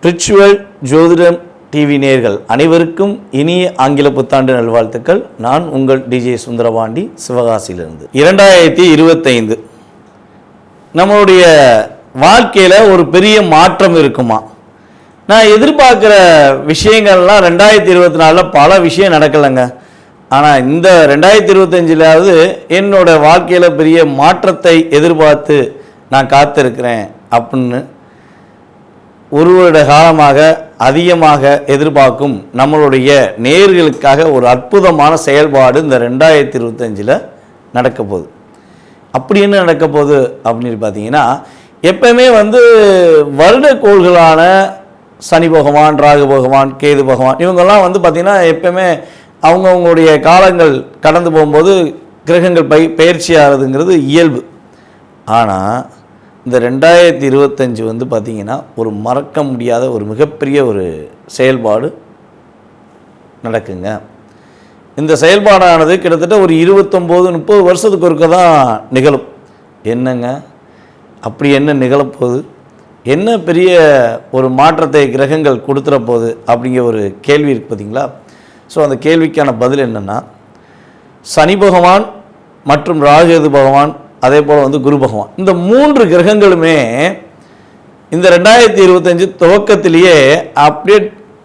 Ritual ஜோதிடம் TV நேயர்கள் அனைவருக்கும் இனிய ஆங்கில புத்தாண்டு நல்வாழ்த்துக்கள். நான் உங்கள் டிஜே சுந்தரபாண்டி, சிவகாசியிலிருந்து. 2025 நம்மளுடைய வாழ்க்கையில் ஒரு பெரிய மாற்றம் இருக்குமா? நான் எதிர்பார்க்குற விஷயங்கள்லாம் 2024 பல விஷயம் நடக்கலைங்க. ஆனால் இந்த 2025 என்னோட வாழ்க்கையில் பெரிய மாற்றத்தை எதிர்பார்த்து நான் காத்திருக்கிறேன் அப்படின்னு ஒரு வருட காலமாக அதிகமாக எதிர்பார்க்கும் நம்மளுடைய நேயர்களுக்காக ஒரு அற்புதமான செயல்பாடு இந்த 2025 நடக்க போகுது. அப்படி என்ன நடக்க போகுது அப்படின்னு பார்த்தீங்கன்னா, எப்பவுமே வருட கோள்களான சனி பகவான், ராகு பகவான், கேது பகவான் இவங்கெல்லாம் பார்த்திங்கன்னா எப்பவுமே அவங்கவுங்களுடைய காலங்கள் கடந்து போகும்போது கிரகங்கள் பயிற்சி ஆகிறதுங்கிறது இயல்பு. ஆனால் இந்த 2025 பார்த்திங்கன்னா ஒரு மறக்க முடியாத ஒரு மிகப்பெரிய ஒரு செயல்பாடு நடக்குங்க. இந்த செயல்பாடானது கிட்டத்தட்ட ஒரு 29-30 வருஷத்துக்கு ஒருக்க தான் நிகழும். என்னங்க அப்படி என்ன நிகழப்போகுது? என்ன பெரிய ஒரு மாற்றத்தை கிரகங்கள் கொடுத்துற போகுது அப்படிங்கிற ஒரு கேள்வி இருக்குது பார்த்திங்களா? ஸோ அந்த கேள்விக்கான பதில் என்னென்னா, சனி பகவான் மற்றும் ராகு பகவான், அதே போல் குரு பகவான், இந்த 3 கிரகங்களுமே இந்த 2025 துவக்கத்திலேயே அப்படியே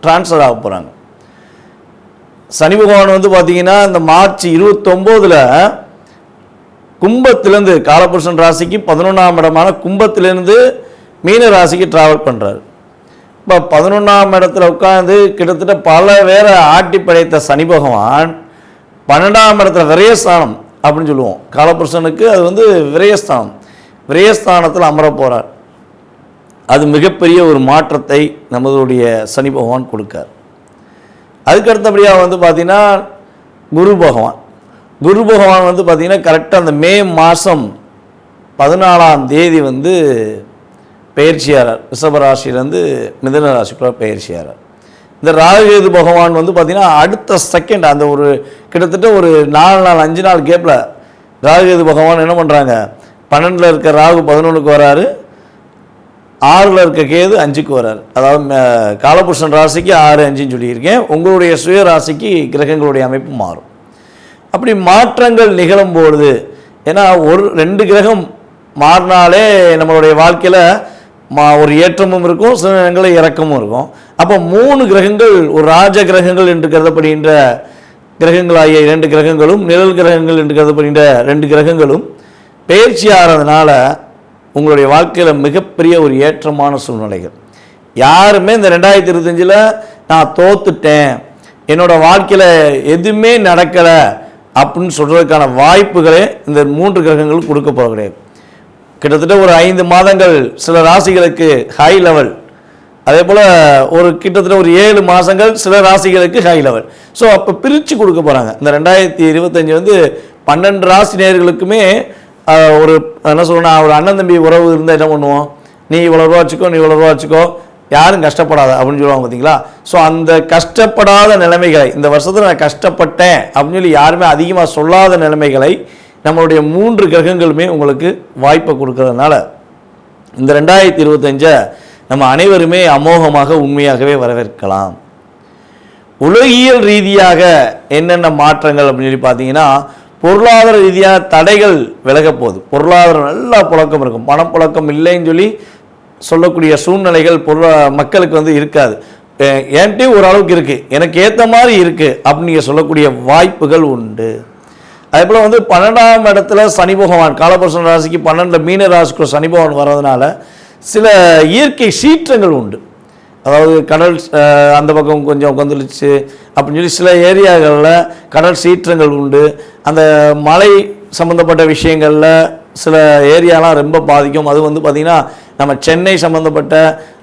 டிரான்ஸ்ஃபர் ஆக போகிறாங்க. சனி பகவான் பார்த்திங்கன்னா இந்த மார்ச் 29 கும்பத்திலேருந்து காலபுருஷன் ராசிக்கு 11ஆம் இடமான கும்பத்திலேருந்து மீன ராசிக்கு ட்ராவல் பண்ணுறாரு. இப்போ 11ஆம் இடத்துல உட்காந்து கிட்டத்தட்ட பல பேரை ஆட்டி படைத்த சனி பகவான் 12ஆம் இடத்துல விரயஸ்தானம் அப்படின்னு சொல்லுவோம். காலபுருஷனுக்கு அது விரயஸ்தானம், விரயஸ்தானத்தில் அமர போகிறார். அது மிகப்பெரிய ஒரு மாற்றத்தை நம்மளுடைய சனி பகவான் கொடுக்கார். அதுக்கடுத்தபடியாக பார்த்திங்கன்னா குரு பகவான் பார்த்திங்கன்னா கரெக்டாக அந்த மே மாதம் 14ஆம் தேதி பயிற்சியாளர் ரிஷபராசிலேருந்து மிதுன ராசிக்குள்ள பயிற்சியாளர். இந்த ராகு பகவான் பார்த்திங்கன்னா அடுத்த செகண்ட் அந்த ஒரு கிட்டத்தட்ட ஒரு 4 நாள் 5 நாள் கேப்பில் ராகு பகவான் என்ன பண்ணுறாங்க, 12 இருக்க ராகு 11க்கு வராரு, 6 இருக்க கேது 5க்கு வராரு. அதாவது காலபுருஷன் ராசிக்கு 6, 5ன்னு சொல்லியிருக்கேன். உங்களுடைய சுய ராசிக்கு கிரகங்களுடைய அமைப்பு மாறும். அப்படி மாற்றங்கள் நிகழும்பொழுது, ஏன்னா 2 கிரகம் மாறினாலே நம்மளுடைய வாழ்க்கையில் ஒரு ஏற்றமும் இருக்கும், சில நேரங்களில் இறக்கமும் இருக்கும். அப்போ 3 கிரகங்கள், ஒரு ராஜ கிரகங்கள் என்று கருதப்படுகின்ற கிரகங்களாகிய 2 கிரகங்களும், நிழல் கிரகங்கள் என்று கருதப்படுகின்ற 2 கிரகங்களும் பயிற்சி ஆகிறதுனால உங்களுடைய வாழ்க்கையில் மிகப்பெரிய ஒரு ஏற்றமான சூழ்நிலைகள். யாருமே இந்த 2025 நான் தோத்துட்டேன், என்னோடய வாழ்க்கையில் எதுவுமே நடக்கலை அப்படின்னு சொல்கிறதுக்கான வாய்ப்புகளே இந்த 3 கிரகங்கள் கொடுக்க போகிறது கிடையாது. கிட்டத்தட்ட ஒரு 5 மாதங்கள் சில ராசிகளுக்கு ஹை லெவல், அதே போல் ஒரு கிட்டத்தட்ட ஒரு 7 மாதங்கள் சில ராசிகளுக்கு ஹை லெவல். ஸோ அப்போ பிரித்து கொடுக்க போகிறாங்க. இந்த 2025 12 ராசி நேயர்களுக்குமே ஒரு என்ன சொல்லணும், ஒரு அண்ணன் தம்பி உறவு இருந்தால் என்ன பண்ணுவோம், நீ இவ்வளோ ரூபா வச்சுக்கோ, நீ இவ்வளோ ரூபா வச்சுக்கோ, யாரும் கஷ்டப்படாத அப்படின்னு சொல்லுவாங்க பார்த்தீங்களா? ஸோ அந்த கஷ்டப்படாத நிலைமைகளை, இந்த வருஷத்தில் நான் கஷ்டப்பட்டேன் அப்படின்னு சொல்லி யாருமே அதிகமாக சொல்லாத நிலைமைகளை நம்மளுடைய 3 கிரகங்களுமே உங்களுக்கு வாய்ப்பை கொடுக்கறதுனால இந்த 2025 நம்ம அனைவருமே அமோகமாக உண்மையாகவே வரவேற்கலாம். உலகியல் ரீதியாக என்னென்ன மாற்றங்கள் அப்படின்னு சொல்லி பார்த்தீங்கன்னா, பொருளாதார ரீதியான தடைகள் விலக போகுது. பொருளாதாரம் நல்லா புழக்கம் இருக்கும், பணப்புழக்கம் இல்லைன்னு சொல்லக்கூடிய சூழ்நிலைகள் மக்களுக்கு இருக்காது. என்கிட்ட ஓரளவுக்கு இருக்குது, எனக்கு ஏற்ற மாதிரி இருக்குது அப்படின்னு சொல்லக்கூடிய வாய்ப்புகள் உண்டு. அதே போல் 12ஆம் இடத்துல சனி பகவான், காலபுருஷன் ராசிக்கு 12 மீன ராசிக்குள்ள சனி பகவான் வர்றதுனால சில இயற்கை சீற்றங்கள் உண்டு. அதாவது கடல் அந்த பக்கம் கொஞ்சம் கொந்தளிச்சு அப்படின்னு சொல்லி சில ஏரியாக்களில் கடல் சீற்றங்கள் உண்டு. அந்த மழை சம்மந்தப்பட்ட விஷயங்களில் சில ஏரியாலாம் ரொம்ப பாதிக்கும். அது பார்த்திங்கன்னா நம்ம சென்னை சம்மந்தப்பட்ட,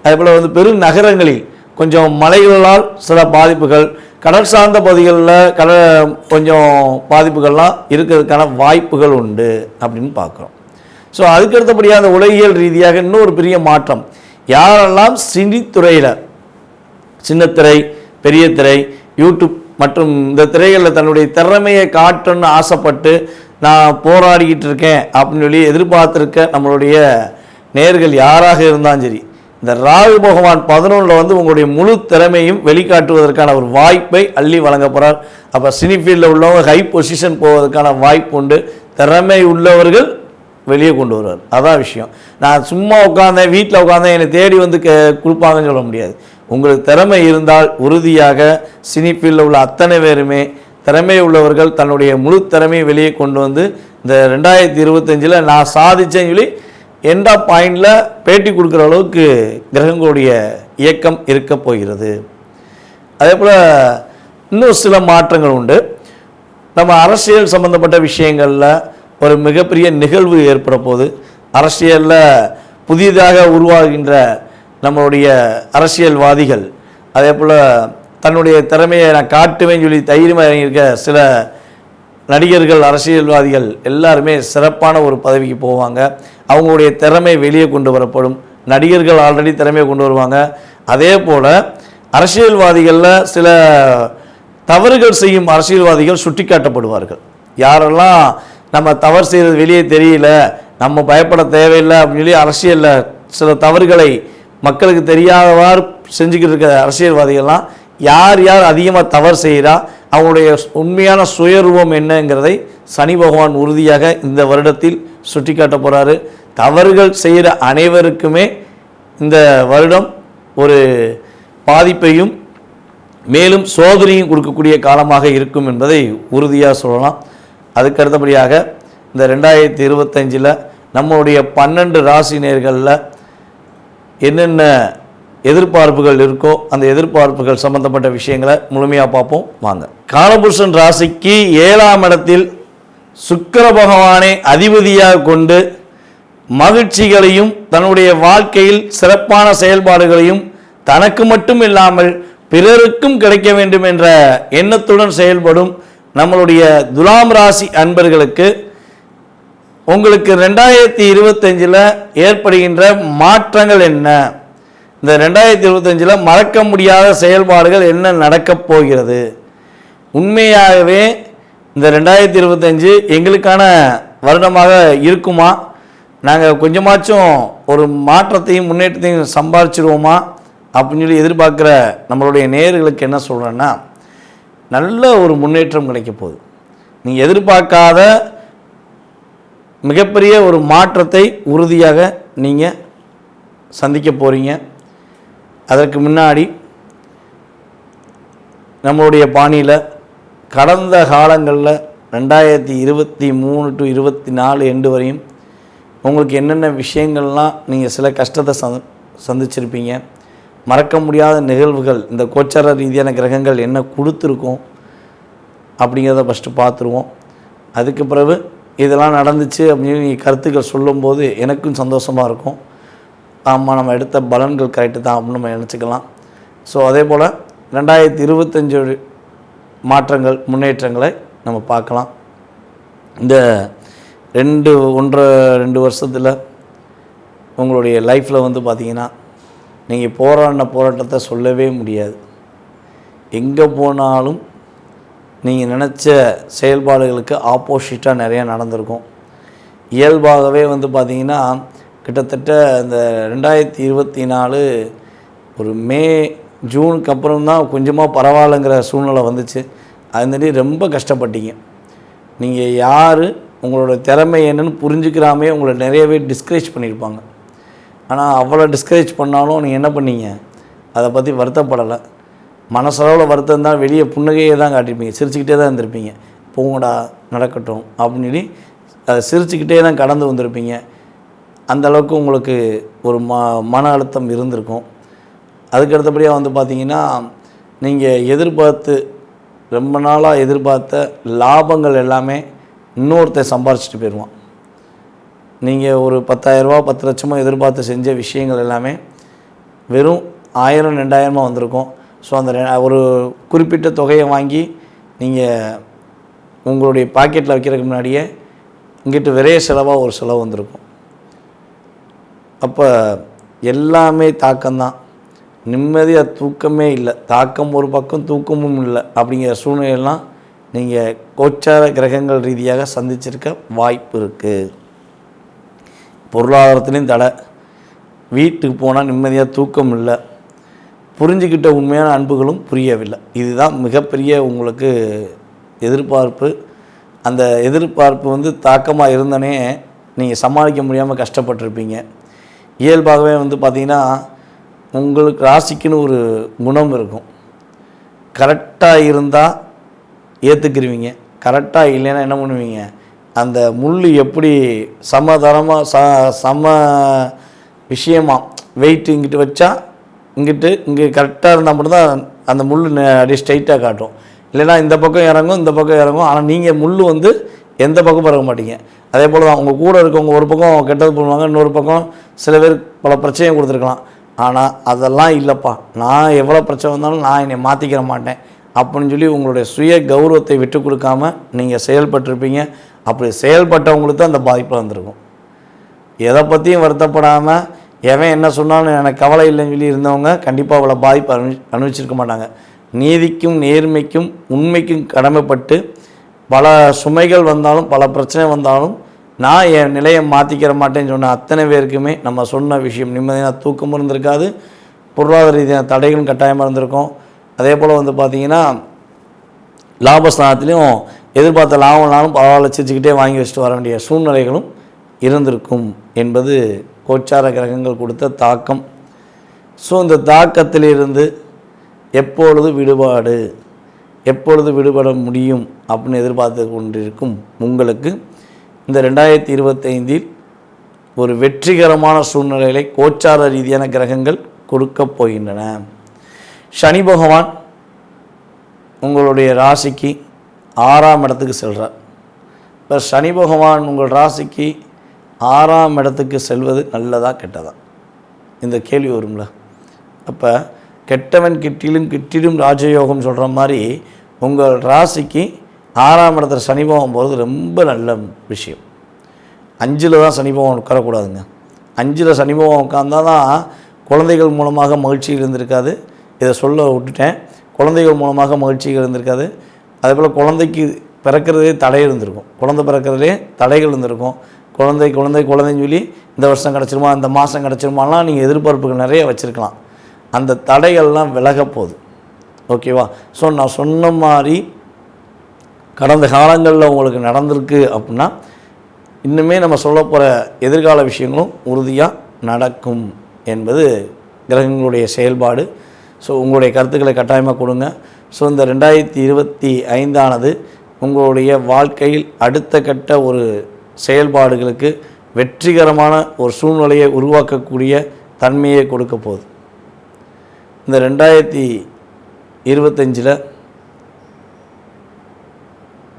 அதே போல் பெருநகரங்களில் கொஞ்சம் மலைகளால் சில பாதிப்புகள், கடல் சார்ந்த பகுதிகளில் கொஞ்சம் பாதிப்புகள்லாம் இருக்கிறதுக்கான வாய்ப்புகள் உண்டு அப்படின்னு பார்க்குறோம். ஸோ அதுக்கடுத்தபடியாக அந்த உலகியல் ரீதியாக இன்னொரு பெரிய மாற்றம், யாரெல்லாம் சினித்துறையில், சின்னத்திரை, பெரிய திரை, யூடியூப் மற்றும் இந்த திரைகளில் தன்னுடைய திறமையை காட்டணும்னு ஆசைப்பட்டு நான் போராடிக்கிட்டு இருக்கேன் அப்படின்னு சொல்லி எதிர்பார்த்துருக்க நம்மளுடைய நேர்கள் யாராக இருந்தாலும் சரி, இந்த ராகு பகவான் 11 வந்து உங்களுடைய முழு திறமையும் வெளிக்காட்டுவதற்கான ஒரு வாய்ப்பை அள்ளி வழங்க போகிறார். அப்போ சினி ஃபீல்டில் உள்ளவங்க ஹை பொசிஷன் போவதற்கான வாய்ப்பு உண்டு. திறமை உள்ளவர்கள் வெளியே கொண்டு வருவார். அதான் விஷயம். நான் சும்மா உட்காந்தேன், வீட்டில் உட்காந்தேன், என்னை தேடி வந்து கொடுப்பாங்கன்னு சொல்ல முடியாது. உங்களுக்கு திறமை இருந்தால் உறுதியாக சினி ஃபீல்டில் உள்ள அத்தனை பேருமே திறமை உள்ளவர்கள் தன்னுடைய முழு திறமையை வெளியே கொண்டு வந்து இந்த 2025 நான் சாதிச்சேன்னு சொல்லி எண்ட் ஆஃப் பாயிண்டில் பேட்டி கொடுக்குற அளவுக்கு கிரகங்களுடைய இயக்கம் இருக்க போகிறது. அதே போல் இன்னும் சில மாற்றங்கள் உண்டு. நம்ம அரசியல் சம்பந்தப்பட்ட விஷயங்களில் ஒரு மிகப்பெரிய நிகழ்வு ஏற்பட போகுது. அரசியலில் புதிதாக உருவாகின்ற நம்மளுடைய அரசியல்வாதிகள் அதே போல் தன்னுடைய திறமையை நான் காட்டுவேன்னு சொல்லி தைரியமாக இறங்கியிருக்க சில நடிகர்கள், அரசியல்வாதிகள் எல்லாருமே சிறப்பான ஒரு பதவிக்கு போவாங்க. அவங்களுடைய திறமை வெளியே கொண்டு வரப்படும். நடிகர்கள் ஆல்ரெடி திறமையை கொண்டு வருவாங்க. அதே போல் அரசியல்வாதிகளில் சில தவறுகள் செய்யும் அரசியல்வாதிகள் சுட்டி காட்டப்படுவார்கள். யாரெல்லாம் நம்ம தவறு செய்கிறது வெளியே தெரியல, நம்ம பயப்பட தேவையில்லை அப்படின்னு சொல்லி அரசியலில் சில தவறுகளை மக்களுக்கு தெரியாதவாறு செஞ்சுக்கிட்டு இருக்க அரசியல்வாதிகள்லாம் யார் யார் அதிகமாக தவறு செய்கிறா, அவங்களுடைய உண்மையான சுயரூபம் என்னங்கிறதை சனி பகவான் உறுதியாக இந்த வருடத்தில் சுட்டி காட்ட போகிறாரு. தவறுகள் செய்கிற அனைவருக்குமே இந்த வருடம் ஒரு பாதிப்பையும் மேலும் சோதனையும் கொடுக்கக்கூடிய காலமாக இருக்கும் என்பதை உறுதியாக சொல்லலாம். அதுக்கு அடுத்தபடியாக இந்த 2025 நம்மளுடைய 12 ராசி நேயர்களில் என்னென்ன எதிர்பார்ப்புகள் இருக்கோ அந்த எதிர்பார்ப்புகள் சம்பந்தப்பட்ட விஷயங்களை முழுமையாக பார்ப்போம் வாங்க. காலபுருஷன் ராசிக்கு 7ஆம் இடத்தில் சுக்கிர பகவானை அதிபதியாக கொண்டு மகிழ்ச்சிகளையும் தன்னுடைய வாழ்க்கையில் சிறப்பான செயல்பாடுகளையும் தனக்கு மட்டும் இல்லாமல் பிறருக்கும் கிடைக்க வேண்டும் என்ற எண்ணத்துடன் செயல்படும் நம்மளுடைய துலாம் ராசி அன்பர்களுக்கு உங்களுக்கு 2025 ஏற்படுகின்ற மாற்றங்கள் என்ன, இந்த 2025 மறக்க முடியாத செயல்பாடுகள் என்ன நடக்கப் போகிறது, உண்மையாகவே இந்த 2025 எங்களுக்கான வருடமாக இருக்குமா, நாங்கள் கொஞ்சமாச்சும் ஒரு மாற்றத்தையும் முன்னேற்றத்தையும் சம்பாதிச்சிருவோமா அப்படின்னு சொல்லி எதிர்பார்க்குற நம்மளுடைய நேயர்களுக்கு என்ன சொல்கிறேன்னா, நல்ல ஒரு முன்னேற்றம் கிடைக்க போகுது. நீங்கள் எதிர்பார்க்காத மிகப்பெரிய ஒரு மாற்றத்தை உறுதியாக நீங்கள் சந்திக்க போகிறீங்க. அதற்கு முன்னாடி நம்மளுடைய பாணியில் கடந்த காலங்களில் 2023 to 24 எண்டு வரையும் உங்களுக்கு என்னென்ன விஷயங்கள்லாம் நீங்கள் சில கஷ்டத்தை சந்திச்சிருப்பீங்க, மறக்க முடியாத நிகழ்வுகள் இந்த கோச்சார ரீதியான கிரகங்கள் என்ன கொடுத்துருக்கோம் அப்படிங்கிறத ஃபஸ்ட்டு பார்த்துருவோம். அதுக்கு பிறகு இதெல்லாம் நடந்துச்சு அப்படின்னு நீங்கள் கருத்துக்கள் சொல்லும்போது எனக்கும் சந்தோஷமாக இருக்கும். ஆமாம், நம்ம எடுத்த பலன்கள் கரெக்டு தான் அப்படின்னு நம்ம நினச்சிக்கலாம். ஸோ அதே போல் 2025 மாற்றங்கள் முன்னேற்றங்களை நம்ம பார்க்கலாம். இந்த 1.5-2 வருஷத்தில் உங்களுடைய லைஃப்பில் வந்து பார்த்திங்கன்னா நீங்கள் போராடின போராட்டத்தை சொல்லவே முடியாது. எங்கே போனாலும் நீங்கள் நினச்ச செயல்பாடுகளுக்கு ஆப்போசிட்டாக நிறையா நடந்திருக்கும். இயல்பாகவே வந்து பார்த்திங்கன்னா கிட்டத்தட்ட இந்த 2024 ஒரு மே ஜூனுக்கு அப்புறம் தான் கொஞ்சமாக பரவாயில்லைங்கிற சூழ்நிலை வந்துச்சு. அதுமாரி ரொம்ப கஷ்டப்பட்டீங்க. நீங்கள் யார், உங்களோட திறமை என்னன்னு புரிஞ்சுக்கிறாமே உங்களை நிறையவே டிஸ்கரேஜ் பண்ணியிருப்பாங்க. ஆனால் அவ்வளோ டிஸ்கரேஜ் பண்ணாலும் நீங்கள் என்ன பண்ணீங்க, அதை பற்றி வருத்தப்படலை. மனசளவில் வருத்தம் தான், வெளியே புன்னகையை தான் காட்டியிருப்பீங்க, சிரிச்சுக்கிட்டே தான் இருந்திருப்பீங்க. போங்கடா நடக்கட்டும் அப்படின்னு சொல்லி அதை சிரிச்சுக்கிட்டே தான் கடந்து வந்திருப்பீங்க. அந்தளவுக்கு உங்களுக்கு ஒரு மன அழுத்தம் இருந்திருக்கும். அதுக்கடுத்தபடியாக வந்து பார்த்திங்கன்னா நீங்கள் எதிர்பார்த்து ரொம்ப நாளாக எதிர்பார்த்த லாபங்கள் எல்லாமே இன்னொருத்தர் சம்பாரிச்சிட்டு போயிடுவான். நீங்கள் ஒரு 10,000 10 லட்சமோ எதிர்பார்த்து செஞ்ச விஷயங்கள் எல்லாமே வெறும் 1000-2000 வந்திருக்கும். ஸோ அந்த ஒரு குறிப்பிட்ட தொகையை வாங்கி நீங்கள் உங்களுடைய பாக்கெட்டில் வைக்கிறதுக்கு முன்னாடியே இங்கிட்டு விரைய செலவாக ஒரு செலவு வந்திருக்கும். அப்போ எல்லாமே தாக்கம்தான், நிம்மதியாக தூக்கமே இல்லை. தாக்கம் ஒரு பக்கம், தூக்கமும் இல்லை. அப்படிங்கிற சூழ்நிலையெல்லாம் நீங்கள் கோச்சார கிரகங்கள் ரீதியாக சந்திச்சிருக்க வாய்ப்பு இருக்குது. பொருளாதாரத்துலேயும் தடை, வீட்டுக்கு போனால் நிம்மதியாக தூக்கம் இல்லை, புரிஞ்சுக்கிட்ட உண்மையான அன்புகளும் புரியவில்லை. இதுதான் மிகப்பெரிய உங்களுக்கு எதிர்பார்ப்பு. அந்த எதிர்பார்ப்பு வந்து தாக்கமாக இருந்தனே நீங்கள் சமாளிக்க முடியாமல் கஷ்டப்பட்டிருப்பீங்க. இயல்பாகவே வந்து பார்த்திங்கன்னா உங்களுக்கு ராசிக்குன்னு ஒரு குணம் இருக்கும். கரெக்டாக இருந்தால் ஏற்றுக்கிருவீங்க, கரெக்டாக இல்லைன்னா என்ன பண்ணுவீங்க, அந்த முள் எப்படி சமதரமாக சம விஷயமாக வெயிட் இங்கிட்டு வச்சா இங்கே கரெக்டாக இருந்தால் மட்டும்தான் அந்த முள் அப்படியே ஸ்ட்ரைட்டாக காட்டும். இல்லைனா இந்த பக்கம் இறங்கும், இந்த பக்கம் இறங்கும். ஆனால் நீங்கள் முள் வந்து எந்த பக்கம் இறங்க மாட்டீங்க. அதே போல் தான் உங்கள் கூட இருக்கவங்க ஒரு பக்கம் கெட்டது பண்ணுவாங்க, இன்னொரு பக்கம் சில பேர் பல பிரச்சனையை கொடுத்துருக்கலாம். ஆனால் அதெல்லாம் இல்லைப்பா, நான் எவ்வளோ பிரச்சனை வந்தாலும் நான் என்னை மாற்றிக்கிற மாட்டேன் அப்படின்னு சொல்லி உங்களுடைய சுய கௌரவத்தை விட்டு கொடுக்காம நீங்கள் செயல்பட்டிருப்பீங்க. அப்படி செயல்பட்டவங்களுக்கு தான் அந்த பாதிப்பு வந்திருக்கும். எதை பற்றியும் வருத்தப்படாமல் எவன் என்ன சொன்னாலும் எனக்கு கவலை இல்லைன்னு சொல்லி இருந்தவங்க கண்டிப்பாக அவ்வளோ பாதிப்பு அனுபவிச்சிருக்க மாட்டாங்க. நீதிக்கும் நேர்மைக்கும் உண்மைக்கும் கடமைப்பட்டு பல சுமைகள் வந்தாலும் பல பிரச்சனை வந்தாலும் நான் என் நிலையை மாற்றிக்கிற மாட்டேன்னு சொன்ன அத்தனை பேருக்குமே நம்ம சொன்ன விஷயம் நிம்மதியான தூக்கமும் இருந்திருக்காது, பொருளாதார ரீதியான தடைகளும் கட்டாயமாக இருந்திருக்கும். அதே போல் வந்து பார்த்திங்கன்னா லாபஸ்தானத்துலேயும் எதிர்பார்த்த லாபம்னாலும் பரவாயில்ல சிரிச்சுக்கிட்டே வாங்கி வச்சுட்டு வர வேண்டிய சூழ்நிலைகளும் இருந்திருக்கும் என்பது கோச்சார கிரகங்கள் கொடுத்த தாக்கம். ஸோ இந்த தாக்கத்திலிருந்து எப்பொழுது விடுபட முடியும் அப்படின்னு எதிர்பார்த்து கொண்டிருக்கும் உங்களுக்கு இந்த 2025 ஒரு வெற்றிகரமான சூழ்நிலைகளை கோச்சார ரீதியான கிரகங்கள் கொடுக்க போகின்றன. சனி பகவான் உங்களுடைய ராசிக்கு 6ஆம் இடத்துக்கு செல்கிறார். இப்போ சனி பகவான் உங்கள் ராசிக்கு 6ஆம் இடத்துக்கு செல்வது நல்லதா கெட்டதா இந்த கேள்வி வரும்ல. அப்போ கெட்டவன் கிட்டிடும் ராஜயோகம் சொல்கிற மாதிரி உங்கள் ராசிக்கு 6ஆம் இடத்துல சனி பகவான் போகிறது ரொம்ப நல்ல விஷயம். 5ல் தான் சனி பகவான் உட்காரக்கூடாதுங்க. 5ல் சனி பகவான் உட்கார்ந்தால் தான் குழந்தைகள் மூலமாக மகிழ்ச்சிகள் இருந்திருக்காது. இதை சொல்ல விட்டுட்டேன். குழந்தைகள் மூலமாக மகிழ்ச்சிகள் இருந்திருக்காது. அதேபோல் குழந்தைக்கு பிறக்கிறதே தடை இருந்திருக்கும், குழந்தை பிறக்கிறதுலே தடைகள் இருந்திருக்கும். குழந்தைன்னு சொல்லி இந்த வருஷம் கிடச்சிருமா, இந்த மாதம் கிடச்சிருமாலாம் நீங்கள் எதிர்பார்ப்புகள் நிறைய வச்சுருக்கலாம். அந்த தடைகள்லாம் விலக போகுது. ஓகேவா? ஸோ நான் சொன்ன மாதிரி கடந்த காலங்களில் உங்களுக்கு நடந்திருக்கு அப்படின்னா இன்னுமே நம்ம சொல்ல போகிற எதிர்கால விஷயங்களும் உறுதியாக நடக்கும் என்பது கிரகங்களுடைய செயல்பாடு. ஸோ உங்களுடைய கருத்துக்களை கட்டாயமாக கொடுங்க. ஸோ இந்த 2025 உங்களுடைய வாழ்க்கையில் அடுத்த கட்ட ஒரு செயல்பாடுகளுக்கு வெற்றிகரமான ஒரு சூழ்நிலையை உருவாக்கக்கூடிய தன்மையை கொடுக்க போகுது. இந்த 2025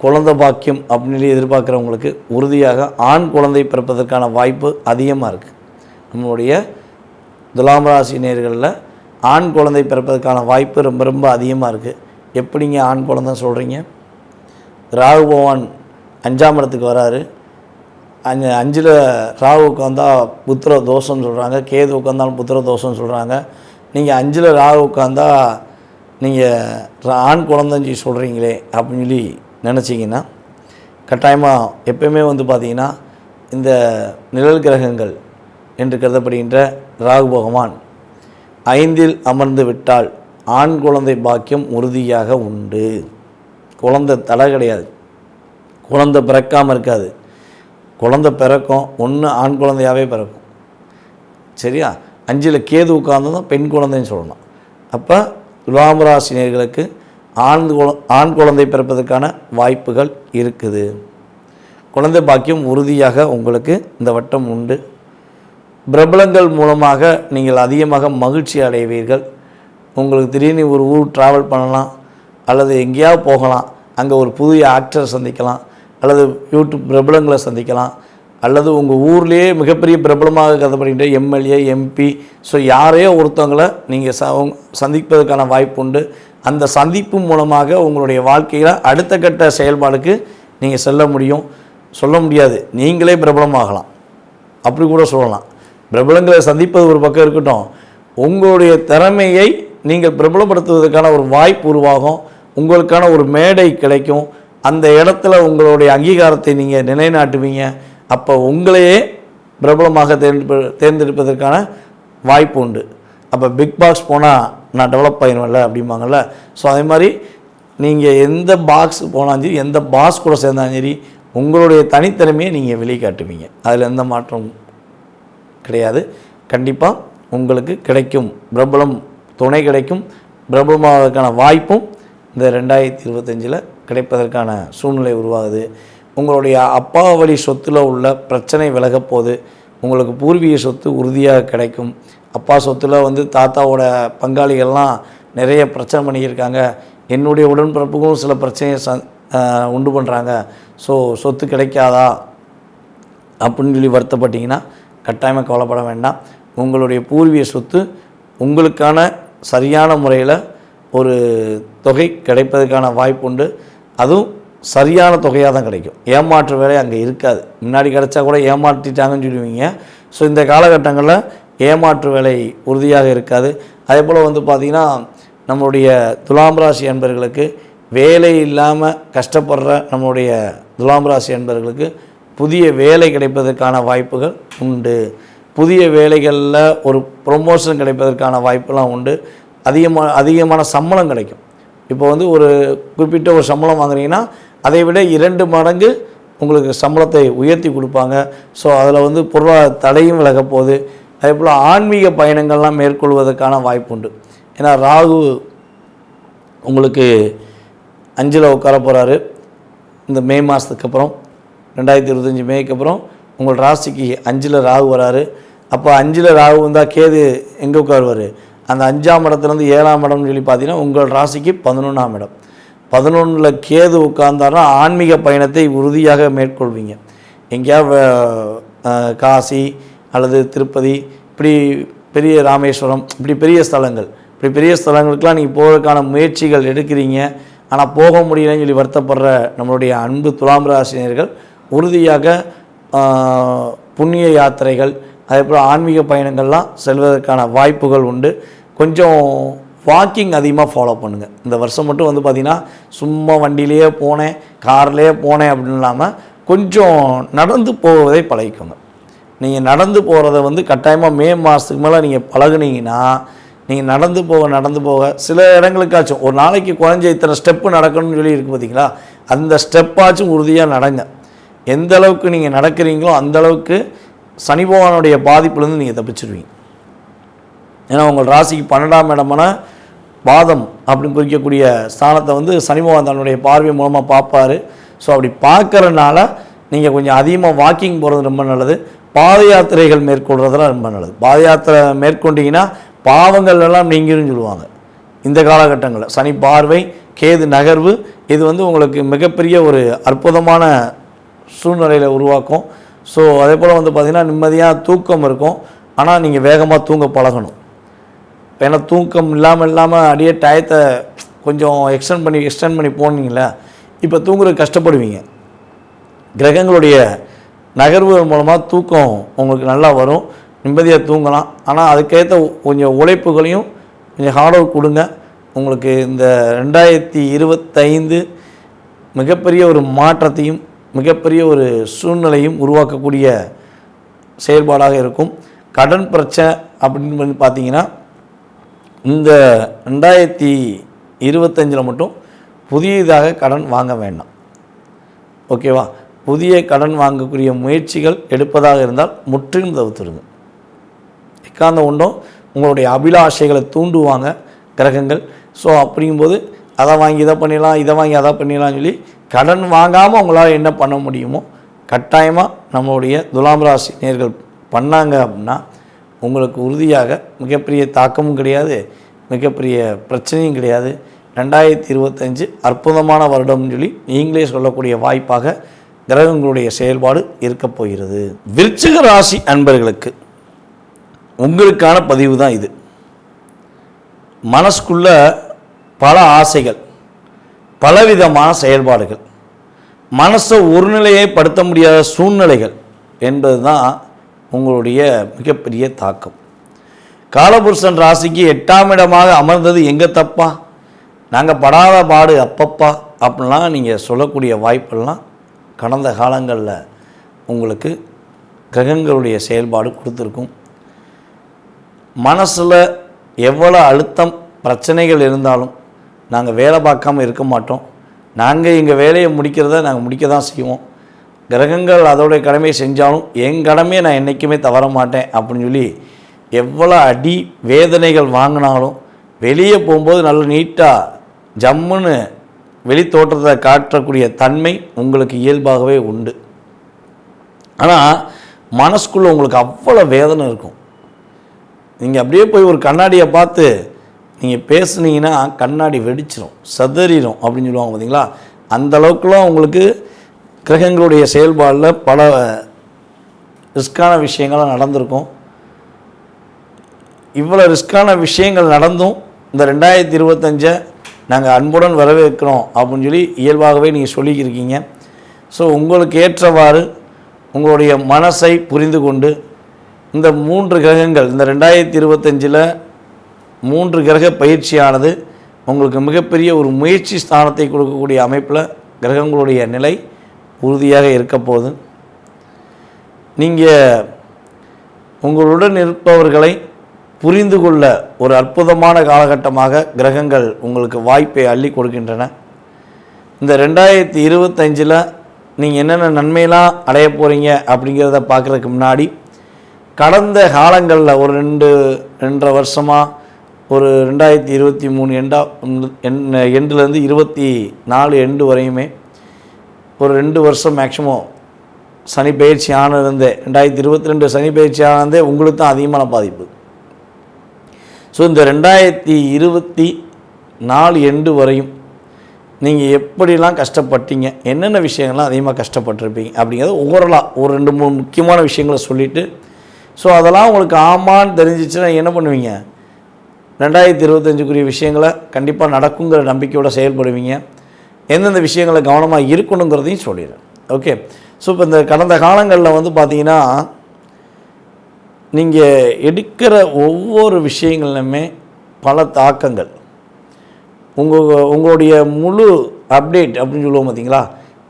குழந்தை பாக்கியம் அப்படின்னு எதிர்பார்க்குறவங்களுக்கு உறுதியாக ஆண் குழந்தை பிறப்பதற்கான வாய்ப்பு அதிகமாக இருக்குது. நம்மளுடைய துலாம் ராசி நேயர்களில் ஆண் குழந்தை பிறப்பதற்கான வாய்ப்பு ரொம்ப ரொம்ப அதிகமாக இருக்குது. எப்படிங்க ஆண் குழந்தை சொல்கிறீங்க? ராகு பகவான் 5ஆம் இடத்துக்கு வராரு. 5ல் ராகு உட்காந்தால் புத்திர தோஷம்னு சொல்கிறாங்க, கேது உட்காந்தாலும் புத்திர தோஷம்னு சொல்கிறாங்க. நீங்கள் 5ல் ராகு உட்காந்தா நீங்கள் ஆண் குழந்தைஞ்சி சொல்கிறீங்களே அப்படின்னு சொல்லி நினச்சிங்கன்னா கட்டாயமாக எப்பயுமே வந்து பார்த்திங்கன்னா இந்த நிழல் கிரகங்கள் என்று கருதப்படுகின்ற ராகு பகவான் 5ல் அமர்ந்து விட்டால் ஆண் குழந்தை பாக்கியம் உறுதியாக உண்டு. குழந்தை தடை கிடையாது, குழந்தை பிறக்காமல் இருக்காது. குழந்தை பிறக்கும், ஒன்று ஆண் குழந்தையாகவே பிறக்கும். சரியா? 5ல் கேது உட்கார்ந்ததும் பெண் குழந்தைன்னு சொல்லணும். அப்போ துலாம் ராசினியர்களுக்கு ஆண் குழந்தை பிறப்பதற்கான வாய்ப்புகள் இருக்குது. குழந்தை பாக்கியம் உறுதியாக உங்களுக்கு இந்த வட்டம் உண்டு. பிரபலங்கள் மூலமாக நீங்கள் அதிகமாக மகிழ்ச்சி அடைவீர்கள். உங்களுக்கு திடீர்னு ஒரு ஊர் ட்ராவல் பண்ணலாம், அல்லது எங்கேயாவது போகலாம், அங்கே ஒரு புதிய ஆக்டரை சந்திக்கலாம், அல்லது யூடியூப் பிரபலங்களை சந்திக்கலாம், அல்லது உங்கள் ஊர்லேயே மிகப்பெரிய பிரபலமாக கருதப்படுகின்ற எம்எல்ஏ எம்பி ஸோ யாரையோ ஒருத்தவங்களை நீங்கள் சந்திப்பதற்கான வாய்ப்பு உண்டு. அந்த சந்திப்பு மூலமாக உங்களுடைய வாழ்க்கையில் அடுத்த கட்ட செயல்பாடுக்கு நீங்கள் செல்ல முடியும். சொல்ல முடியாது, நீங்களே பிரபலமாகலாம், அப்படி கூட சொல்லலாம். பிரபலங்களை சந்திப்பது ஒரு பக்கம் இருக்கட்டும், உங்களுடைய திறமையை நீங்கள் பிரபலப்படுத்துவதற்கான ஒரு வாய்ப்பு உருவாகும், உங்களுக்கான ஒரு மேடை கிடைக்கும். அந்த இடத்துல உங்களுடைய அங்கீகாரத்தை நீங்கள் நிலைநாட்டுவீங்க. அப்போ உங்களையே பிரபலமாக தேர்ந்தெடுப்பதற்கான வாய்ப்பு உண்டு. அப்போ பிக் பாக்ஸ் போனால் நான் டெவலப் ஆகிடுவேன்ல அப்படிம்பாங்கள்ல. ஸோ அதே மாதிரி நீங்கள் எந்த பாக்ஸ் போனாலும் சரி, எந்த பாஸ் கூட சேர்ந்தாலும் சரி, உங்களுடைய தனித்திறமையை நீங்கள் வெளிக்காட்டுவீங்க. அதில் எந்த மாற்றம் கிடையாது. கண்டிப்பாக உங்களுக்கு கிடைக்கும், பிரபலம் துணை கிடைக்கும். பிரபலமாவதற்கான வாய்ப்பும் இந்த 2025 கிடைப்பதற்கான சூழ்நிலை உருவாகுது. உங்களுடைய அப்பா வழி சொத்தில் உள்ள பிரச்சனை விலகப்போகுது. உங்களுக்கு பூர்வீக சொத்து உறுதியாக கிடைக்கும். அப்பா சொத்தில் வந்து தாத்தாவோட பங்காளிகள்லாம் நிறைய பிரச்சனை பண்ணியிருக்காங்க. என்னுடைய உடன்பிறப்புக்கும் சில பிரச்சனையை உண்டு பண்ணுறாங்க. ஸோ சொத்து கிடைக்காதா அப்படின்னு சொல்லி வருத்தப்பட்டிங்கன்னா கட்டாயமாக கவலைப்பட வேண்டாம். உங்களுடைய பூர்வீக சொத்து உங்களுக்கான சரியான முறையில் ஒரு தொகை கிடைப்பதற்கான வாய்ப்பு உண்டு. அதுவும் சரியான தொகையாக தான் கிடைக்கும். ஏமாற்று வேலை அங்கே இருக்காது. முன்னாடி கிடைச்சா கூட ஏமாற்றிட்டாங்கன்னு சொல்லுவீங்க. ஸோ இந்த காலகட்டங்களில் ஏமாற்று வேலை உறுதியாக இருக்காது. அதே போல் வந்து பார்த்திங்கன்னா நம்மளுடைய துலாம் ராசி அன்பர்களுக்கு வேலை இல்லாமல் கஷ்டப்படுற நம்மளுடைய துலாம் ராசி அன்பர்களுக்கு புதிய வேலை கிடைப்பதற்கான வாய்ப்புகள் உண்டு. புதிய வேலைகளில் ஒரு ப்ரொமோஷன் கிடைப்பதற்கான வாய்ப்பெல்லாம் உண்டு. அதிகமான சம்பளம் கிடைக்கும். இப்போ வந்து ஒரு குறிப்பிட்ட ஒரு சம்பளம் வாங்குறீங்கன்னா அதை விட 2 மடங்கு உங்களுக்கு சம்பளத்தை உயர்த்தி கொடுப்பாங்க. ஸோ அதில் வந்து பொருளாதார தடையும் விலக போகுது. அதே போல் ஆன்மீக பயணங்கள்லாம் மேற்கொள்வதற்கான வாய்ப்பு உண்டு. ஏன்னா ராகு உங்களுக்கு 5ல் உட்கார போகிறாரு. இந்த மே மாதத்துக்கு அப்புறம் 2025 மேக்கு அப்புறம் உங்கள் ராசிக்கு 5ல் ராகு வராரு. அப்போ 5ல் ராகு வந்தால் கேது எங்கே உட்காருவார்? அந்த 5ஆம் இடத்துலேருந்து 7ஆம் இடம்னு சொல்லி பார்த்தீங்கன்னா உங்கள் ராசிக்கு 11ஆம் இடம். 11ல் கேது உட்கார்ந்தாருன்னா ஆன்மீக பயணத்தை உறுதியாக மேற்கொள்வீங்க. எங்கேயாவது காசி அல்லது திருப்பதி, இப்படி பெரிய ராமேஸ்வரம், இப்படி பெரிய ஸ்தலங்களுக்கெல்லாம் நீங்கள் போவதற்கான முயற்சிகள் எடுக்கிறீங்க. ஆனால் போக முடியலன்னு சொல்லி வருத்தப்படுற நம்மளுடைய அன்பு துலாம் ராசினியர்கள் உறுதியாக புண்ணிய யாத்திரைகள், அதே போல் ஆன்மீக பயணங்கள்லாம் செல்வதற்கான வாய்ப்புகள் உண்டு. கொஞ்சம் வாக்கிங் அதிகமாக ஃபாலோ பண்ணுங்கள். இந்த வருஷம் மட்டும் வந்து பார்த்திங்கன்னா சும்மா வண்டியிலேயே போனேன், கார்லேயே போனேன் அப்படின்னு இல்லாமல் கொஞ்சம் நடந்து போவதை பழகிக்கோங்க. நீங்கள் நடந்து போகிறத வந்து கட்டாயமாக மே மாதத்துக்கு மேலே நீங்கள் பழகுனீங்கன்னா நீங்கள் நடந்து போக சில இடங்களுக்காச்சும் ஒரு நாளைக்கு குறைஞ்ச இத்தனை ஸ்டெப்பு நடக்கணும்னு சொல்லி இருக்குது பார்த்தீங்களா, அந்த ஸ்டெப்பாச்சும் உறுதியாக நடங்க. எந்த அளவுக்கு நீங்கள் நடக்கிறீங்களோ அந்தளவுக்கு சனி பகவானுடைய பாதிப்புலேருந்து நீங்கள் தப்பிச்சிடுவீங்க. ஏன்னா உங்கள் ராசிக்கு 12ஆம் இடமான பாதம் அப்படின்னு குறிக்கக்கூடிய ஸ்தானத்தை வந்து சனி பகவான் தன்னுடைய பார்வை மூலமாக பார்ப்பார். ஸோ அப்படி பார்க்குறதுனால நீங்கள் கொஞ்சம் அதிகமாக வாக்கிங் போகிறது ரொம்ப நல்லது. பாத யாத்திரைகள் மேற்கொள்கிறதுலாம் ரொம்ப நல்லது. பாத யாத்திரை மேற்கொண்டிங்கன்னா பாவங்கள் எல்லாம் நீங்கிருன்னு சொல்லுவாங்க. இந்த காலகட்டங்களில் சனி பார்வை, கேது நகர்வு, இது வந்து உங்களுக்கு மிகப்பெரிய ஒரு அற்புதமான சூழ்நிலையில் உருவாக்கும். ஸோ அதே போல் வந்து பார்த்திங்கன்னா நிம்மதியாக தூக்கம் இருக்கும். ஆனால் நீங்கள் வேகமாக தூங்க பழகணும். ஏன்னா தூக்கம் இல்லாமல் அப்படியே டயத்தை கொஞ்சம் எக்ஸ்டெண்ட் பண்ணி போனீங்களா, இப்போ தூங்குறது கஷ்டப்படுவீங்க. கிரகங்களுடைய நகர்வுகள் மூலமாக தூக்கம் உங்களுக்கு நல்லா வரும், நிம்மதியாக தூங்கலாம். ஆனால் அதுக்கேற்ற கொஞ்சம் உழைப்புகளையும் கொஞ்சம் ஹார்ட் ஒர்க் கொடுங்க. உங்களுக்கு இந்த 2025 மிகப்பெரிய ஒரு மாற்றத்தையும் மிகப்பெரிய ஒரு சூழ்நிலையும் உருவாக்கக்கூடிய செயல்பாடாக இருக்கும். கடன் பிரச்சனை அப்படின்னு பார்த்தீங்கன்னா இந்த 2025 மட்டும் புதியதாக கடன் வாங்க வேண்டாம். ஓகேவா? புதிய கடன் வாங்கக்கூடிய முயற்சிகள் எடுப்பதாக இருந்தால் முற்றிலும் தவிர்த்துருங்க. எக்காந்த ஒன்றும் உங்களுடைய அபிலாஷைகளை தூண்டுவாங்க கிரகங்கள். ஸோ அப்படிங்கும்போது அதை வாங்கி இதை பண்ணிடலாம், இதை வாங்கி அதை பண்ணிடலாம்னு சொல்லி கடன் வாங்காமல் உங்களால் என்ன பண்ண முடியுமோ கட்டாயமாக நம்மளுடைய துலாம் ராசி நேர்கள் பண்ணாங்க அப்படின்னா உங்களுக்கு உறுதியாக மிகப்பெரிய தாக்கமும் கிடையாது, மிகப்பெரிய பிரச்சனையும் கிடையாது. 2025 அற்புதமான வருடம்னு சொல்லி நீங்களே சொல்லக்கூடிய வாய்ப்பாக கிரகங்களுடைய செயல்பாடு இருக்கப் போகிறது. விருச்சிக ராசி அன்பர்களுக்கு உங்களுக்கான பதிவு தான் இது. மனசுக்குள்ள பல ஆசைகள், பலவிதமான செயல்பாடுகள், மனசை ஒருநிலையைப்படுத்த முடியாத சூழ்நிலைகள் என்பது தான் உங்களுடைய மிகப்பெரிய தாக்கம். காலபுருஷன் ராசிக்கு 8ஆம் இடமாக அமர்ந்தது எங்கே தப்பா? நாங்கள் படாத பாடு அப்பப்பா அப்படின்லாம் நீங்கள் சொல்லக்கூடிய வாய்ப்பெல்லாம் கடந்த காலங்களில் உங்களுக்கு கிரகங்களுடைய செயல்பாடு கொடுத்துருக்கும். மனசில் எவ்வளோ அழுத்தம் பிரச்சனைகள் இருந்தாலும் நாங்கள் வேலை பார்க்காமல் இருக்க மாட்டோம். நாங்கள் எங்கள் வேலையை முடிக்கிறத நாங்கள் முடிக்க தான் செய்வோம். கிரகங்கள் அதோடைய கடமையை செஞ்சாலும் என் கடமையை நான் என்றைக்குமே தவற மாட்டேன் அப்படின்னு சொல்லி எவ்வளோ அடி வேதனைகள் வாங்கினாலும் வெளியே போகும்போது நல்ல நீட்டாக ஜம்முன்னு வெளி தோற்றத்தை காட்டக்கூடிய தன்மை உங்களுக்கு இயல்பாகவே உண்டு. ஆனால் மனசுக்குள்ளே உங்களுக்கு அவ்வளோ வேதனை இருக்கும். நீங்கள் அப்படியே போய் ஒரு கண்ணாடியை பார்த்து நீங்கள் பேசுனீங்கன்னா கண்ணாடி வெடிச்சிடும், சதறிடும் அப்படின்னு சொல்லுவாங்க பார்த்தீங்களா. அந்த அளவுக்குலாம் உங்களுக்கு கிரகங்களுடைய செயல்பாடில் பல ரிஸ்க்கான விஷயங்கள்லாம் நடந்திருக்கும். இவ்வளோ ரிஸ்க்கான விஷயங்கள் நடந்தும் இந்த 2025 நாங்கள் அன்புடன் வரவேற்கிறோம் அப்படின்னு சொல்லி இயல்பாகவே நீங்கள் சொல்லிக்கிருக்கீங்க. ஸோ உங்களுக்கு ஏற்றவாறு உங்களுடைய மனசை புரிந்து கொண்டு இந்த 3 கிரகங்கள் இந்த 2025 3 கிரக பயிற்சியானது உங்களுக்கு மிகப்பெரிய ஒரு முயற்சி ஸ்தானத்தை கொடுக்கக்கூடிய அமைப்பில் கிரகங்களுடைய நிலை உறுதியாக இருக்க போகுது. நீங்கள் உங்களுடன் இருப்பவர்களை புரிந்து கொள்ள ஒரு அற்புதமான காலகட்டமாக கிரகங்கள் உங்களுக்கு வாய்ப்பை அள்ளி கொடுக்கின்றன. இந்த 2025 நீங்கள் என்னென்ன நன்மையெல்லாம் அடைய போகிறீங்க அப்படிங்கிறத பார்க்குறதுக்கு முன்னாடி கடந்த காலங்களில் ஒரு 2.5 வருஷமாக ஒரு 2023 எண்டுலேருந்து 24 எண்டு வரையுமே ஒரு 2 வருஷம் மேக்ஸிமம் சனி பயிற்சி ஆனதுலேருந்தே 2022 சனி பயிற்சி ஆனதே உங்களுக்கு தான் அதிகமான பாதிப்பு. ஸோ இந்த 2024 எண்டு வரையும் நீங்கள் எப்படிலாம் கஷ்டப்பட்டீங்க, என்னென்ன விஷயங்கள்லாம் அதிகமாக கஷ்டப்பட்டிருப்பீங்க அப்படிங்கிறத ஓவரலாக ஒரு 2-3 முக்கியமான விஷயங்களை சொல்லிவிட்டு, ஸோ அதெல்லாம் உங்களுக்கு ஆமான்னு தெரிஞ்சிச்சுன்னா என்ன பண்ணுவீங்க, 2025க்குரிய விஷயங்களை கண்டிப்பாக நடக்குங்கிற நம்பிக்கையோடு செயல்படுவீங்க. எந்தெந்த விஷயங்களை கவனமாக இருக்கணுங்கிறதையும் சொல்லிடுறேன். ஓகே. ஸோ இப்போ இந்த கடந்த காலங்களில் வந்து பார்த்திங்கன்னா நீங்கள் எடுக்கிற ஒவ்வொரு விஷயங்கள்லையுமே பல தாக்கங்கள் உங்களுடைய முழு அப்டேட் அப்படின்னு சொல்லுவோம் பார்த்தீங்களா,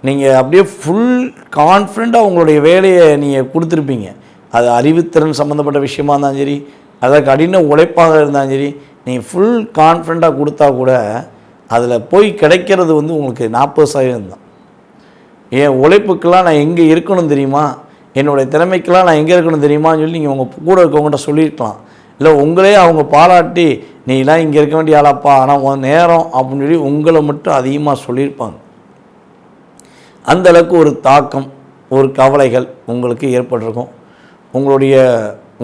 நீங்கள் அப்படியே ஃபுல் கான்ஃபிடண்ட்டாக உங்களுடைய வேலையை நீங்கள் கொடுத்துருப்பீங்க. அது அறிவுத்திறன் சம்மந்தப்பட்ட விஷயமா இருந்தாலும் சரி, அதற்கு கடின உழைப்பாக இருந்தாலும் சரி, நீங்கள் ஃபுல் கான்ஃபிடண்ட்டாக கொடுத்தா கூட அதில் போய் கிடைக்கிறது வந்து உங்களுக்கு 40% தான். என் உழைப்புக்கெல்லாம் நான் எங்கே இருக்கணும் தெரியுமா, என்னுடைய திறமைக்கெல்லாம் நான் எங்கே இருக்கணும் தெரியுமான்னு சொல்லி நீங்கள் உங்கள் கூட இருக்கவங்கள்ட்ட சொல்லியிருக்கலாம். இல்லை உங்களே அவங்க பாராட்டி நீலாம் இங்கே இருக்க வேண்டிய ஆளாப்பா, ஆனால் உன் நேரம் அப்படின்னு சொல்லி உங்களை மட்டும் அதிகமாக சொல்லியிருப்பாங்க. அந்தளவுக்கு ஒரு தாக்கம், ஒரு கவலைகள் உங்களுக்கு ஏற்பட்டிருக்கும்.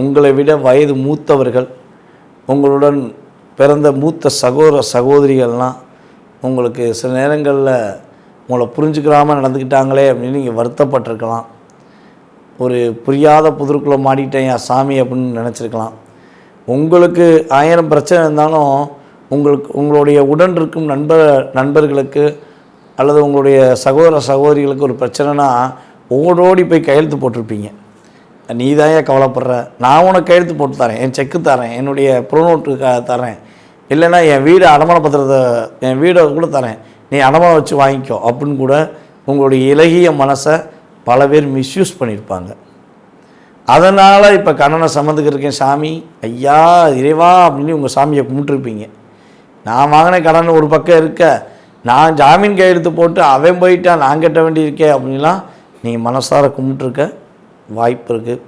உங்களை விட வயது மூத்தவர்கள், உங்களுடன் பிறந்த மூத்த சகோதரிகள்லாம் உங்களுக்கு சில நேரங்களில் உங்களை புரிஞ்சுக்கிறாமல் நடந்துக்கிட்டாங்களே அப்படின்னு நீங்கள் வருத்தப்பட்டிருக்கலாம். ஒரு புரியாத புதிருக்குள்ளே மாட்டிட்டேன் என் சாமி அப்படின்னு நினச்சிருக்கலாம். உங்களுக்கு 1000 பிரச்சனை இருந்தாலும் உங்களுடைய உடன் இருக்கும் நண்பர்களுக்கு அல்லது உங்களுடைய சகோதரிகளுக்கு ஒரு பிரச்சனைனா ஓடோடி போய் கையெழுத்து போட்டிருப்பீங்க. நீ தான் ஏன் கவலைப்படுற, நான் உனக்கு கையெழுத்து போட்டு தரேன், என் செக்கு தரேன், என்னுடைய ப்ரோனோட்டு தரேன், இல்லைன்னா என் வீடு அடமான பத்திரத்தை என் வீடை கூட தரேன், நீ அடமான வச்சு வாங்கிக்கோ அப்படின்னு கூட உங்களுடைய இலகிய மனசை பல பேர் மிஸ்யூஸ் பண்ணியிருப்பாங்க. அதனால் இப்போ கண்ணனை சம்மந்துக்கு இருக்கேன் சாமி, ஐயா இறைவா அப்படின்னு உங்கள் சாமியை கும்பிட்டுருப்பீங்க. நான் வாங்கின கடன் ஒரு பக்கம் இருக்க, நான் ஜாமீன் கையெழுத்து போட்டு அவன் போயிட்டான் நான் கட்ட வேண்டியிருக்கேன் அப்படின்லாம் நீங்கள் மனசார கும்பிட்டுருக்க வாய்ப்பு இருக்குது.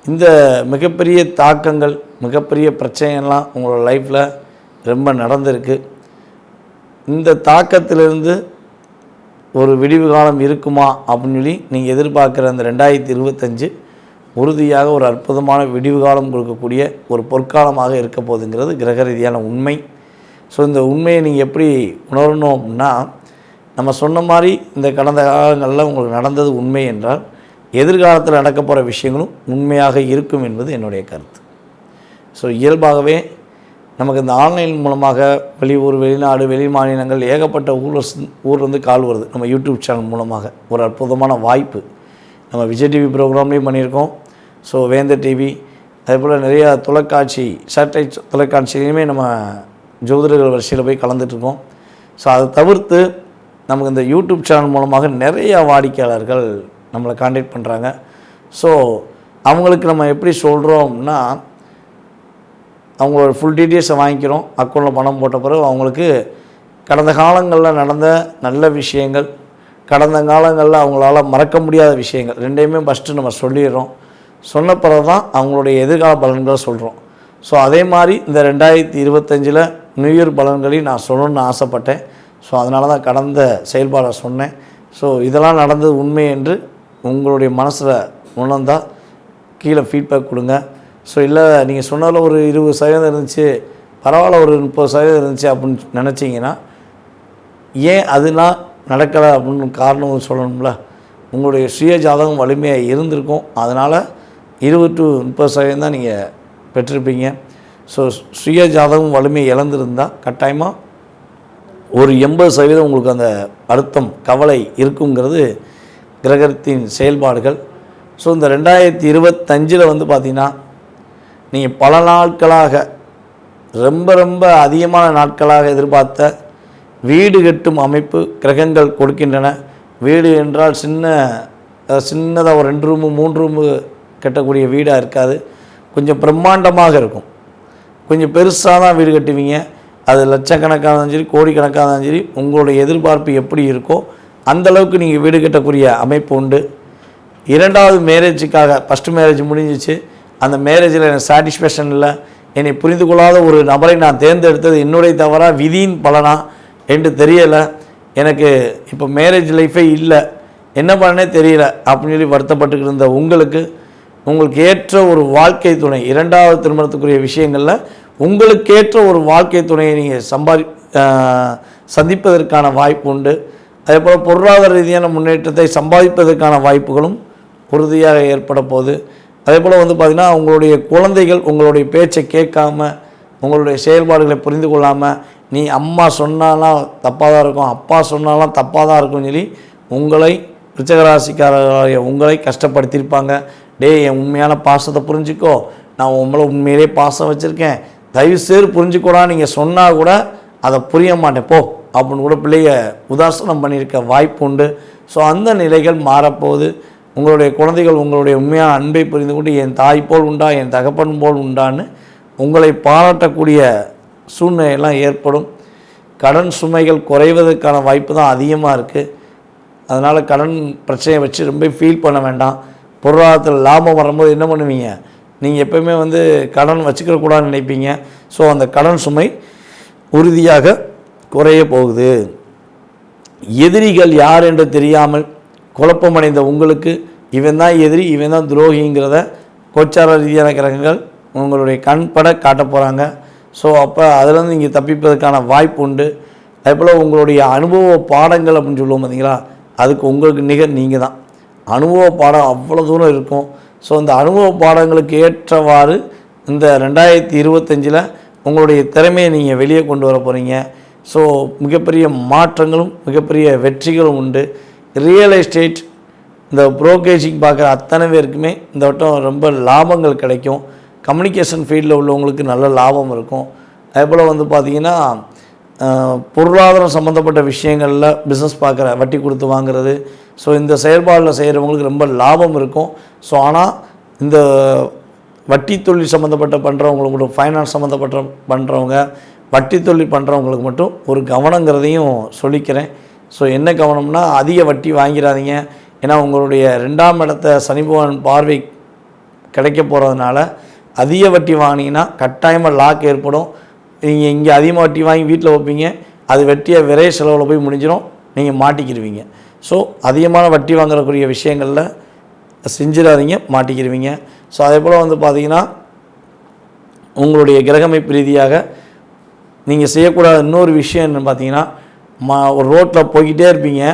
இந்த மிகப்பெரிய தாக்கங்கள், மிகப்பெரிய பிரச்சனைகள்லாம் உங்களோட லைஃப்பில் ரொம்ப நடந்திருக்கு. இந்த தாக்கத்திலிருந்து ஒரு விடிவு காலம் இருக்குமா அப்படின்னு சொல்லி நீங்கள் எதிர்பார்க்குற அந்த 2025 உறுதியாக ஒரு அற்புதமான விடிவு காலம் கொடுக்கக்கூடிய ஒரு பொற்காலமாக இருக்க போகுதுங்கிறது கிரக ரீதியான உண்மை. ஸோ இந்த உண்மையை நீங்கள் எப்படி உணரணும் அப்படின்னா, நம்ம சொன்ன மாதிரி இந்த கடந்த காலங்களில் உங்களுக்கு நடந்தது உண்மை என்றால் எதிர்காலத்தில் நடக்க போகிற விஷயங்களும் உண்மையாக இருக்கும் என்பது என்னுடைய கருத்து. ஸோ இயல்பாகவே நமக்கு இந்த ஆன்லைன் மூலமாக வெளியூர், வெளிநாடு, வெளி மாநிலங்கள் ஏகப்பட்ட ஊர்லேருந்து கால் வருது. நம்ம யூடியூப் சேனல் மூலமாக ஒரு அற்புதமான வாய்ப்பு. நம்ம விஜய் டிவி ப்ரோக்ராம்லேயும் பண்ணியிருக்கோம். ஸோ வேந்தர் டிவி, அதே போல் நிறையா தொலைக்காட்சி, சேட்டலைட் தொலைக்காட்சியிலையுமே நம்ம ஜோதிடர்கள் வரிசையில் போய் கலந்துட்டுருக்கோம். ஸோ அதை தவிர்த்து நமக்கு இந்த யூடியூப் சேனல் மூலமாக நிறைய வாடிக்கையாளர்கள் நம்மளை காண்டாக்ட் பண்ணுறாங்க. ஸோ அவங்களுக்கு நம்ம எப்படி சொல்கிறோம்னா, அவங்களோட ஃபுல் டீட்டெயில்ஸை வாங்கிக்கிறோம். அக்கௌண்ட்டில் பணம் போட்ட பிறகு அவங்களுக்கு கடந்த காலங்களில் நடந்த நல்ல விஷயங்கள், கடந்த காலங்களில் அவங்களால மறக்க முடியாத விஷயங்கள் ரெண்டையுமே ஃபஸ்ட்டு நம்ம சொல்லிடுறோம். சொன்ன பிறகு தான் அவங்களுடைய எதிர்கால பலன்களை சொல்கிறோம். ஸோ அதே மாதிரி இந்த 2025 நியூ இயர் பலன்களையும் நான் சொல்லணும்னு ஆசைப்பட்டேன். ஸோ அதனால தான் கடந்த செயல்பாடை சொன்னேன். ஸோ இதெல்லாம் நடந்தது உண்மை என்று உங்களுடைய மனசில் உணர்ந்தால் கீழே ஃபீட்பேக் கொடுங்க. ஸோ இல்லை நீங்கள் சொன்னதில் ஒரு 20% இருந்துச்சு, பரவாயில்ல ஒரு 30% இருந்துச்சு அப்படின்னு நினச்சிங்கன்னா, ஏன் அதெல்லாம் நடக்கலை அப்படின்னு காரணம் சொல்லணும்ல. உங்களுடைய சுய ஜாதகம் வலிமையாக இருந்திருக்கும். அதனால் 20 to 30% தான் நீங்கள் பெற்றிருப்பீங்க. ஸோ சுய ஜாதகம் வலிமையை இழந்திருந்தால் கட்டாயமாக ஒரு 80% உங்களுக்கு அந்த அழுத்தம் கவலை இருக்குங்கிறது கிரகத்தின் செயல்பாடுகள். ஸோ இந்த 2025 வந்து பார்த்திங்கன்னா, நீங்கள் பல நாட்களாக ரொம்ப ரொம்ப அதிகமான நாட்களாக எதிர்பார்த்த வீடு கட்டும் அமைப்பு கிரகங்கள் கொடுக்கின்றன. வீடு என்றால் சின்னதாக ஒரு 2 ரூமு 3 ரூமு கட்டக்கூடிய வீடாக இருக்காது, கொஞ்சம் பிரம்மாண்டமாக இருக்கும். கொஞ்சம் பெருசாக தான் வீடு கட்டுவீங்க. அது லட்சக்கணக்கான சரி கோடிக்கணக்கான சரி உங்களுடைய எதிர்பார்ப்பு எப்படி இருக்கோ அந்தளவுக்கு நீங்கள் வீடு கட்டக்கூடிய அமைப்பு உண்டு. 2வது மேரேஜுக்காக, ஃபஸ்ட்டு மேரேஜ் முடிஞ்சிச்சு, அந்த மேரேஜில் எனக்கு சாட்டிஸ்ஃபேக்ஷன் இல்லை, என்னை புரிந்து கொள்ளாத ஒரு நபரை நான் தேர்ந்தெடுத்தது என்னுடைய தவறா விதியின் பலனா என்று தெரியலை, எனக்கு இப்போ மேரேஜ் லைஃபே இல்லை, என்ன பண்ணனே தெரியல அப்படின்னு சொல்லி வருத்தப்பட்டுக்கிட்டு இருந்த உங்களுக்கு ஏற்ற ஒரு வாழ்க்கை துணை, 2வது திருமணத்துக்குரிய விஷயங்களில் உங்களுக்கேற்ற ஒரு வாழ்க்கை துணையை நீங்கள் சந்திப்பதற்கான வாய்ப்பு உண்டு. அதே போல் பொருளாதார ரீதியான முன்னேற்றத்தை சம்பாதிப்பதற்கான வாய்ப்புகளும் உறுதியாக ஏற்பட போகுது. அதே போல் வந்து பார்த்திங்கன்னா, உங்களுடைய குழந்தைகள் உங்களுடைய பேச்சை கேட்காம, உங்களுடைய செயல்பாடுகளை புரிந்து கொள்ளாமல், நீ அம்மா சொன்னாலாம் தப்பாக தான் இருக்கும், அப்பா சொன்னாலாம் தப்பாக தான் இருக்கும்னு சொல்லி உங்களை விருச்சிகராசிக்காரர்களாகிய உங்களை கஷ்டப்படுத்தியிருப்பாங்க. என் உண்மையான பாசத்தை புரிஞ்சுக்கோ, நான் உங்களை உண்மையிலே பாசம் வச்சுருக்கேன், தயவுசெய்து புரிஞ்சுக்கூடா நீங்கள் சொன்னால் கூட அதை புரிய மாட்டேன் போ அப்படின்னு கூட பிள்ளைய உதாசனம் பண்ணியிருக்க வாய்ப்பு உண்டு. ஸோ அந்த நிலைகள் மாறப்போகுது. உங்களுடைய குழந்தைகள் உங்களுடைய உண்மையான அன்பை புரிந்து கொண்டு என் தாய் போல் உண்டா, என் தகப்பன் போல் உண்டான்னு உங்களை பாராட்டக்கூடிய சூழ்நிலையெல்லாம் ஏற்படும். கடன் சுமைகள் குறைவதற்கான வாய்ப்பு தான் அதிகமாக இருக்குது. அதனால் கடன் பிரச்சனையை வச்சு ரொம்ப ஃபீல் பண்ண வேண்டாம். பொருளாதாரத்தில் லாபம் வரும்போது என்ன பண்ணுவீங்க, நீங்கள் எப்போயுமே வந்து கடன் வச்சுக்கிறக்கூடாதுன்னு நினைப்பீங்க. ஸோ அந்த கடன் சுமை உறுதியாக குறைய போகுது. எதிரிகள் யார் என்று தெரியாமல் குழப்பமடைந்த உங்களுக்கு இவன் தான் எதிரி, இவன் தான் துரோகிங்கிறத கோச்சார ரீதியான கிரகங்கள் உங்களுடைய கண்பட காட்ட போகிறாங்க. ஸோ அப்போ அதிலேருந்து நீங்கள் தப்பிப்பதற்கான வாய்ப்பு உண்டு. அதேபோல் உங்களுடைய அனுபவ பாடங்கள் அப்படின்னு சொல்லுவோம் பார்த்தீங்களா, அதுக்கு உங்களுக்கு நிகர் நீங்கள் தான். அனுபவ பாடம் அவ்வளோ தூரம் இருக்கும். ஸோ இந்த அனுபவ பாடங்களுக்கு ஏற்றவாறு இந்த 2025 உங்களுடைய திறமையை நீங்கள் வெளியே கொண்டு வர போகிறீங்க. ஸோ மிகப்பெரிய மாற்றங்களும் மிகப்பெரிய வெற்றிகளும் உண்டு. ரியல் எஸ்டேட், இந்த புரோக்கேஜிங் பார்க்குற அத்தனை பேருக்குமே இந்த வட்டம் ரொம்ப லாபங்கள் கிடைக்கும். கம்யூனிகேஷன் ஃபீல்டில் உள்ளவங்களுக்கு நல்ல லாபம் இருக்கும். அதேபோல் வந்து பார்த்திங்கன்னா, பொருளாதாரம் சம்மந்தப்பட்ட விஷயங்களில் பிஸ்னஸ் பார்க்குற, வட்டி கொடுத்து வாங்குறது, ஸோ இந்த செயல்பாடில் செய்கிறவங்களுக்கு ரொம்ப லாபம் இருக்கும். ஸோ ஆனால் இந்த வட்டி தொழில் சம்மந்தப்பட்ட பண்ணுறவங்களுக்கு மட்டும், ஃபைனான்ஸ் சம்மந்தப்பட்ட பண்ணுறவங்க, வட்டி தொழில் பண்ணுறவங்களுக்கு மட்டும் ஒரு கவனங்கிறதையும் சொல்லிக்கிறேன். ஸோ என்ன கவனம்னா, அதிக வட்டி வாங்கிடாதீங்க. ஏன்னா உங்களுடைய 2ஆம் இடத்த சனி பகவான் பார்வை கிடைக்க போகிறதுனால அதிக வட்டி வாங்கினீங்கன்னா கட்டாயமாக லாக் ஏற்படும். நீங்கள் இங்கே அதிகமாக வட்டி வாங்கி வீட்டில் வைப்பீங்க, அது வெட்டியை விரைய செலவில் போய் முடிஞ்சிடும், நீங்கள் மாட்டிக்கிடுவீங்க. ஸோ அதிகமான வட்டி வாங்கக்கூடிய விஷயங்களில் செஞ்சிடாதீங்க, மாட்டிக்கிடுவீங்க. ஸோ அதே போல் வந்து பார்த்திங்கன்னா, உங்களுடைய கிரகமைப்பு ரீதியாக நீங்கள் செய்யக்கூடாத இன்னொரு விஷயம் என்னென்னு பார்த்தீங்கன்னா, ஒரு ரோட்டில் போய்கிட்டே இருப்பீங்க,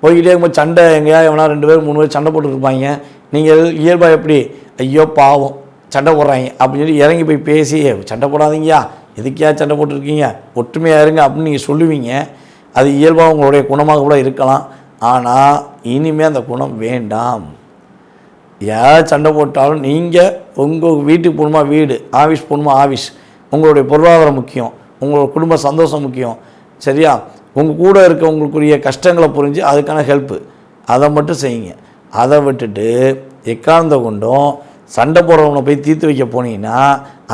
போய்கிட்டே இருக்கும்போது சண்டை எங்கேயா எவனா 2 பேர் 3 பேர் சண்டை போட்டுருப்பாங்க. நீங்கள் இயல்பாக எப்படி, ஐயோ பாவம் சண்டை போடுறாங்க அப்படின்னு சொல்லி இறங்கி போய் பேசி, சண்டை போடாதீங்கயா, எதுக்கியா சண்டை போட்டிருக்கீங்க, ஒற்றுமையாக இருங்க அப்படின்னு நீங்கள் சொல்லுவீங்க. அது இயல்பாக உங்களுடைய குணமாக கூட இருக்கலாம். ஆனால் இனிமேல் அந்த குணம் வேண்டாம். யார் சண்டை போட்டாலும் நீங்கள் உங்கள் வீட்டுக்கு போகணுமா வீடு, ஆஃபீஸ் போகணுமா ஆஃபீஸ், உங்களுடைய பொருளாதாரம் முக்கியம், உங்களோட குடும்ப சந்தோஷம் முக்கியம். சரியா? உங்கள் கூட இருக்கவங்களுக்குரிய கஷ்டங்களை புரிஞ்சு அதுக்கான ஹெல்ப்பு அதை மட்டும் செய்யுங்க. அதை விட்டுட்டு எக்காந்த கொண்டும் சண்டை போடுறவனை போய் தீர்த்து வைக்க போனீங்கன்னா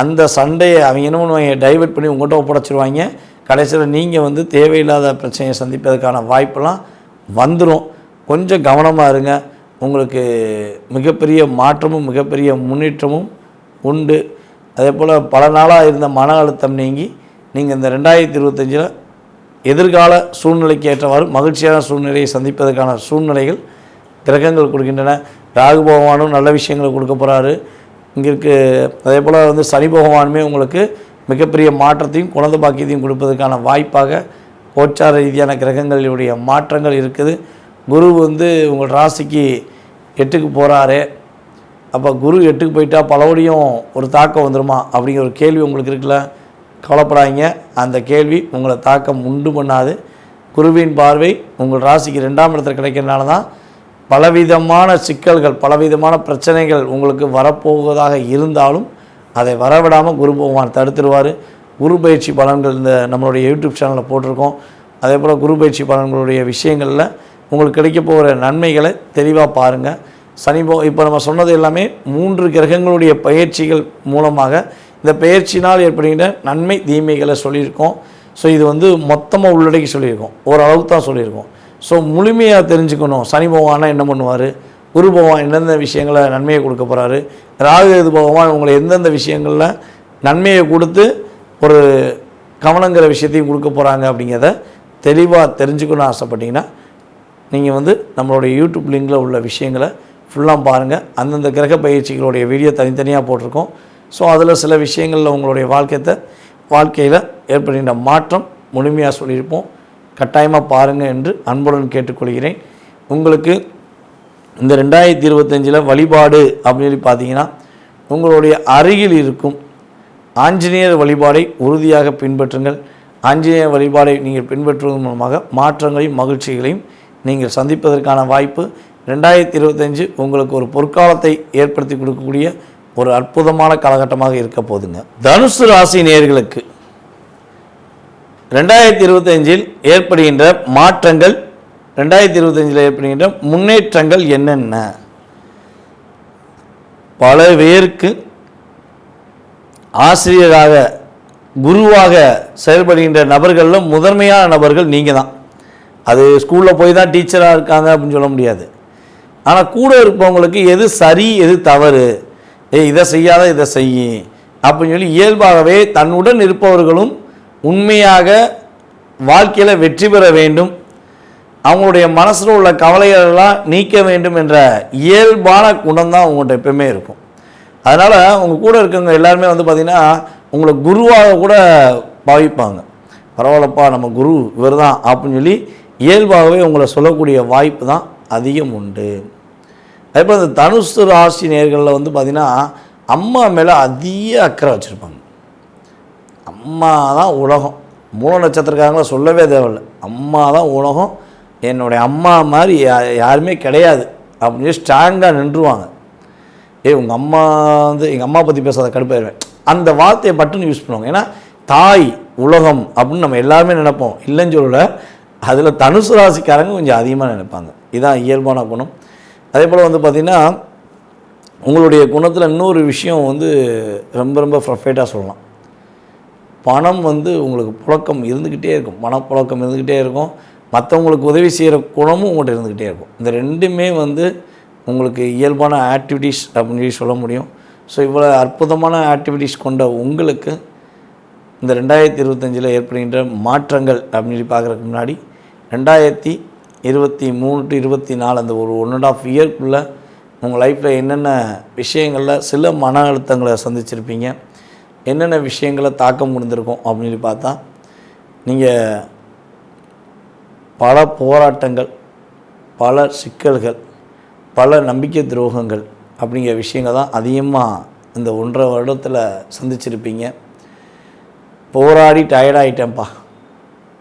அந்த சண்டையை அவங்க என்ன பண்ணுவாங்க, டைவெர்ட் பண்ணி உங்கள்கிட்ட ஒப்படைச்சிருவாங்க. கடைசியில் நீங்கள் தேவையில்லாத பிரச்சனையை சந்திப்பதற்கான வாய்ப்பெல்லாம் வந்துடும். கொஞ்சம் கவனமாக இருங்க. உங்களுக்கு மிகப்பெரிய மாற்றமும் மிகப்பெரிய முன்னேற்றமும் உண்டு. அதே போல் பல நாளாக இருந்த மன அழுத்தம் நீங்கி நீங்கள் இந்த 2025 எதிர்கால சூழ்நிலைக்கு ஏற்றவாறு மகிழ்ச்சியான சூழ்நிலையை சந்திப்பதற்கான சூழ்நிலைகள் கிரகங்கள் கொடுக்கின்றன. ராகு பகவானும் நல்ல விஷயங்களை கொடுக்க போகிறாரு இங்கே இருக்குது. அதே போல் சனி பகவானுமே உங்களுக்கு மிகப்பெரிய மாற்றத்தையும் குழந்தை பாக்கியத்தையும் கொடுப்பதற்கான வாய்ப்பாக கோச்சார ரீதியான கிரகங்களுடைய மாற்றங்கள் இருக்குது. குரு உங்கள் ராசிக்கு 8க்கு போகிறாரு. அப்போ குரு 8க்கு போயிட்டா பலபடியும் ஒரு தாக்கம் வந்துடுமா அப்படிங்கிற ஒரு கேள்வி உங்களுக்கு இருக்குல்ல. கவலைப்படாதீங்க, அந்த கேள்வி உங்களை தாக்கம் உண்டு பண்ணாது. குருவின் பார்வை உங்கள் ராசிக்கு 2ஆம் இடத்துல கிடைக்கிறதுனால தான் பலவிதமான சிக்கல்கள் பலவிதமான பிரச்சனைகள் உங்களுக்கு வரப்போவதாக இருந்தாலும் அதை வரவிடாமல் குரு பகவான் தடுத்துடுவார். குரு பயிற்சி பலன்கள் இந்த நம்மளுடைய யூடியூப் சேனலில் போட்டிருக்கோம். அதே போல் குரு பயிற்சி பலன்களுடைய விஷயங்களில் உங்களுக்கு கிடைக்க போகிற நன்மைகளை தெளிவாக பாருங்கள். இப்போ நம்ம சொன்னது எல்லாமே 3 கிரகங்களுடைய பயிற்சிகள் மூலமாக இந்த பயிற்சினால் ஏற்படுகின்ற நன்மை தீமைகளை சொல்லியிருக்கோம். ஸோ இது மொத்தமாக உள்ளடக்கி சொல்லியிருக்கோம், ஓரளவுக்கு தான் சொல்லியிருக்கோம். ஸோ முழுமையாக தெரிஞ்சுக்கணும். சனி பகவானா என்ன பண்ணுவார், குரு பகவான் எந்தெந்த விஷயங்களை நன்மையை கொடுக்க போகிறாரு, ராகு பகவான் உங்களை எந்தெந்த விஷயங்களில் நன்மையை கொடுத்து ஒரு கவனங்கிற விஷயத்தையும் கொடுக்க போகிறாங்க அப்படிங்கிறத தெளிவாக தெரிஞ்சுக்கணும்னு ஆசைப்பட்டீங்கன்னா நீங்கள் நம்மளுடைய யூடியூப் லிங்கில் உள்ள விஷயங்களை ஃபுல்லாக பாருங்கள். அந்தந்த கிரக பயிற்சிகளுடைய வீடியோ தனித்தனியாக போட்டிருக்கோம். ஸோ அதில் சில விஷயங்களில் உங்களுடைய வாழ்க்கையில் ஏற்படுகின்ற மாற்றம் முழுமையாக சொல்லியிருப்போம். கட்டாயமாக பாருங்கள் என்று அன்புடன் கேட்டுக்கொள்கிறேன். உங்களுக்கு இந்த 2025 வழிபாடு அப்படின்னு பார்த்தீங்கன்னா உங்களுடைய அருகில் இருக்கும் ஆஞ்சநேயர் வழிபாடை உறுதியாக பின்பற்றுங்கள். ஆஞ்சநேயர் வழிபாடை நீங்கள் பின்பற்றுவதன் மூலமாக மாற்றங்களையும் மகிழ்ச்சிகளையும் நீங்கள் சந்திப்பதற்கான வாய்ப்பு 2025 உங்களுக்கு ஒரு பொற்காலத்தை ஏற்படுத்தி கொடுக்கக்கூடிய ஒரு அற்புதமான காலகட்டமாக இருக்க போதுங்க. தனுசு ராசி நேயர்களுக்கு 2025 ஏற்படுகின்ற மாற்றங்கள், 2025 ஏற்படுகின்ற முன்னேற்றங்கள் என்னென்ன? பல பேருக்கு ஆசிரியராக குருவாக செயல்படுகின்ற நபர்களில் முதன்மையான நபர்கள் நீங்கள் தான். அது ஸ்கூலில் போய் தான் டீச்சராக இருக்காங்க அப்படின்னு சொல்ல முடியாது. ஆனால் கூட இருப்பவங்களுக்கு எது சரி எது தவறு, இதை செய்யாத இதை செய்ய அப்படின்னு சொல்லி இயல்பாகவே தன்னுடன் இருப்பவர்களும் உண்மையாக வாழ்க்கையில் வெற்றி பெற வேண்டும், அவங்களுடைய மனசில் உள்ள கவலைகளெல்லாம் நீக்க வேண்டும் என்ற இயல்பான குணம் தான் உங்கள்கிட்ட எப்பவுமே இருக்கும். அதனால் உங்கள் கூட இருக்கவங்க எல்லாருமே பார்த்திங்கன்னா உங்களை குருவாக கூட பாவிப்பாங்க. பரவாயில்லப்பா நம்ம குரு இவர் தான் அப்படின்னு சொல்லி இயல்பாகவே உங்களை சொல்லக்கூடிய வாய்ப்பு தான் அதிகம் உண்டு. அதேபோல் இந்த தனுசு ராசி நேர்களில் பார்த்திங்கன்னா அம்மா மேலே அதிக அக்கறை வச்சுருப்பாங்க. அம்மா தான் உலகம். மூல நட்சத்திரக்காரங்கள சொல்லவே தேவையில்லை, அம்மா தான் உலகம், என்னுடைய அம்மா மாதிரி யாருமே கிடையாது அப்படின்னு சொல்லி ஸ்ட்ராங்காக நின்றுவாங்க. உங்கள் அம்மா எங்கள் அம்மா பற்றி பேசாத கடுப்பாயிருவேன், அந்த வார்த்தையை பட்டுன்னு யூஸ் பண்ணுவாங்க. ஏன்னா தாய் உலகம் அப்படின்னு நம்ம எல்லாருமே நினைப்போம், இல்லைன்னு சொல்லலை. அதில் தனுசு ராசிக்காரங்க கொஞ்சம் அதிகமாக நினைப்பாங்க. இதுதான் இயல்பான குணம். அதே போல் பார்த்திங்கன்னா உங்களுடைய குணத்தில் இன்னொரு விஷயம் ரொம்ப ரொம்ப பர்ஃபெக்டாக சொல்லலாம். பணம் உங்களுக்கு புழக்கம் இருந்துக்கிட்டே இருக்கும், பணப்புழக்கம் இருந்துக்கிட்டே இருக்கும். மற்றவங்களுக்கு உதவி செய்கிற குணமும் உங்கள்கிட்ட இருந்துக்கிட்டே இருக்கும். இந்த ரெண்டுமே உங்களுக்கு இயல்பான ஆக்டிவிட்டீஸ் அப்படின்னு சொல்ல முடியும். ஸோ இவ்வளோ அற்புதமான ஆக்டிவிட்டீஸ் கொண்ட உங்களுக்கு இந்த 2025 ஏற்படுகின்ற மாற்றங்கள் அப்படின்னு பார்க்குறதுக்கு முன்னாடி 2023 to 24 அந்த ஒரு 1.5 இயர்க்குள்ளே உங்கள் லைஃப்பில் என்னென்ன விஷயங்களில் சில மன அழுத்தங்களை சந்திச்சிருப்பீங்க, என்னென்ன விஷயங்களை தாக்கம் முடிந்திருக்கும் அப்படின்னு பார்த்தா நீங்கள் பல போராட்டங்கள், பல சிக்கல்கள், பல நம்பிக்கை துரோகங்கள் அப்படிங்கிற விஷயங்கள் தான் அதிகமாக இந்த 1.5 வருடத்தில் சந்திச்சிருப்பீங்க. போராடி டயர்டாகிட்டேன்ப்பா,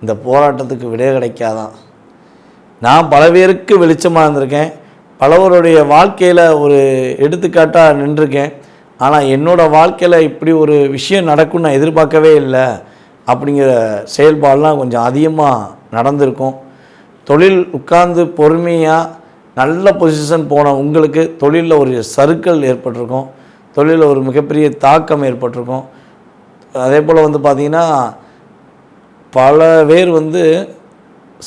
இந்த போராட்டத்துக்கு விடை கிடைக்காதான். நான் பல பேருக்கு வெளிச்சமாக இருந்திருக்கேன், பலவருடைய வாழ்க்கையில் ஒரு எடுத்துக்காட்டாக நின்றுருக்கேன். ஆனால் என்னோடய வாழ்க்கையில் இப்படி ஒரு விஷயம் நடக்கும்னு நான் எதிர்பார்க்கவே இல்லை அப்படிங்கிற செயல்பாடெலாம் கொஞ்சம் அதிகமாக நடந்திருக்கும். தொழில் உட்கார்ந்து பொறுமையாக நல்ல பொசிஷன் போன உங்களுக்கு தொழிலில் ஒரு சறுக்கல் ஏற்பட்டிருக்கும், தொழிலில் ஒரு மிகப்பெரிய தாக்கம் ஏற்பட்டிருக்கும். அதே போல் வந்து பார்த்திங்கன்னா பல பேர் வந்து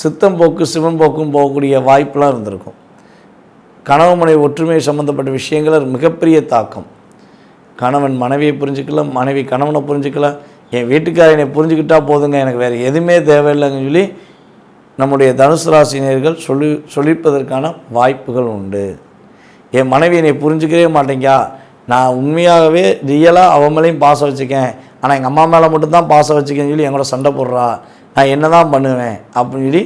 சித்தம் போக்கு சிவம் போக்கும் போகக்கூடிய வாய்ப்பெலாம் இருந்திருக்கும். கணவன் மனைவி ஒற்றுமை சம்மந்தப்பட்ட விஷயங்கள் மிகப்பெரிய தாக்கம். கணவன் மனைவியை புரிஞ்சுக்கல, மனைவி கணவனை புரிஞ்சுக்கல, என் வீட்டுக்காரனை புரிஞ்சுக்கிட்டால் போதுங்க, எனக்கு வேறு எதுவுமே தேவையில்லைன்னு சொல்லி நம்முடைய தனுசு ராசினியர்கள் சொல்லிப்பதற்கான வாய்ப்புகள் உண்டு. என் மனைவி என்னை புரிஞ்சுக்கவே மாட்டேங்கா, நான் உண்மையாகவே ரியலாக அவன் மேலேயும் பாசம் வச்சுக்கேன், ஆனால் எங்கள் அம்மா மேலே மட்டும்தான் பாசம் வச்சுக்கேன்னு சொல்லி எங்களோட சண்டை போடுறா, நான் என்ன தான் பண்ணுவேன் அப்படின்னு சொல்லி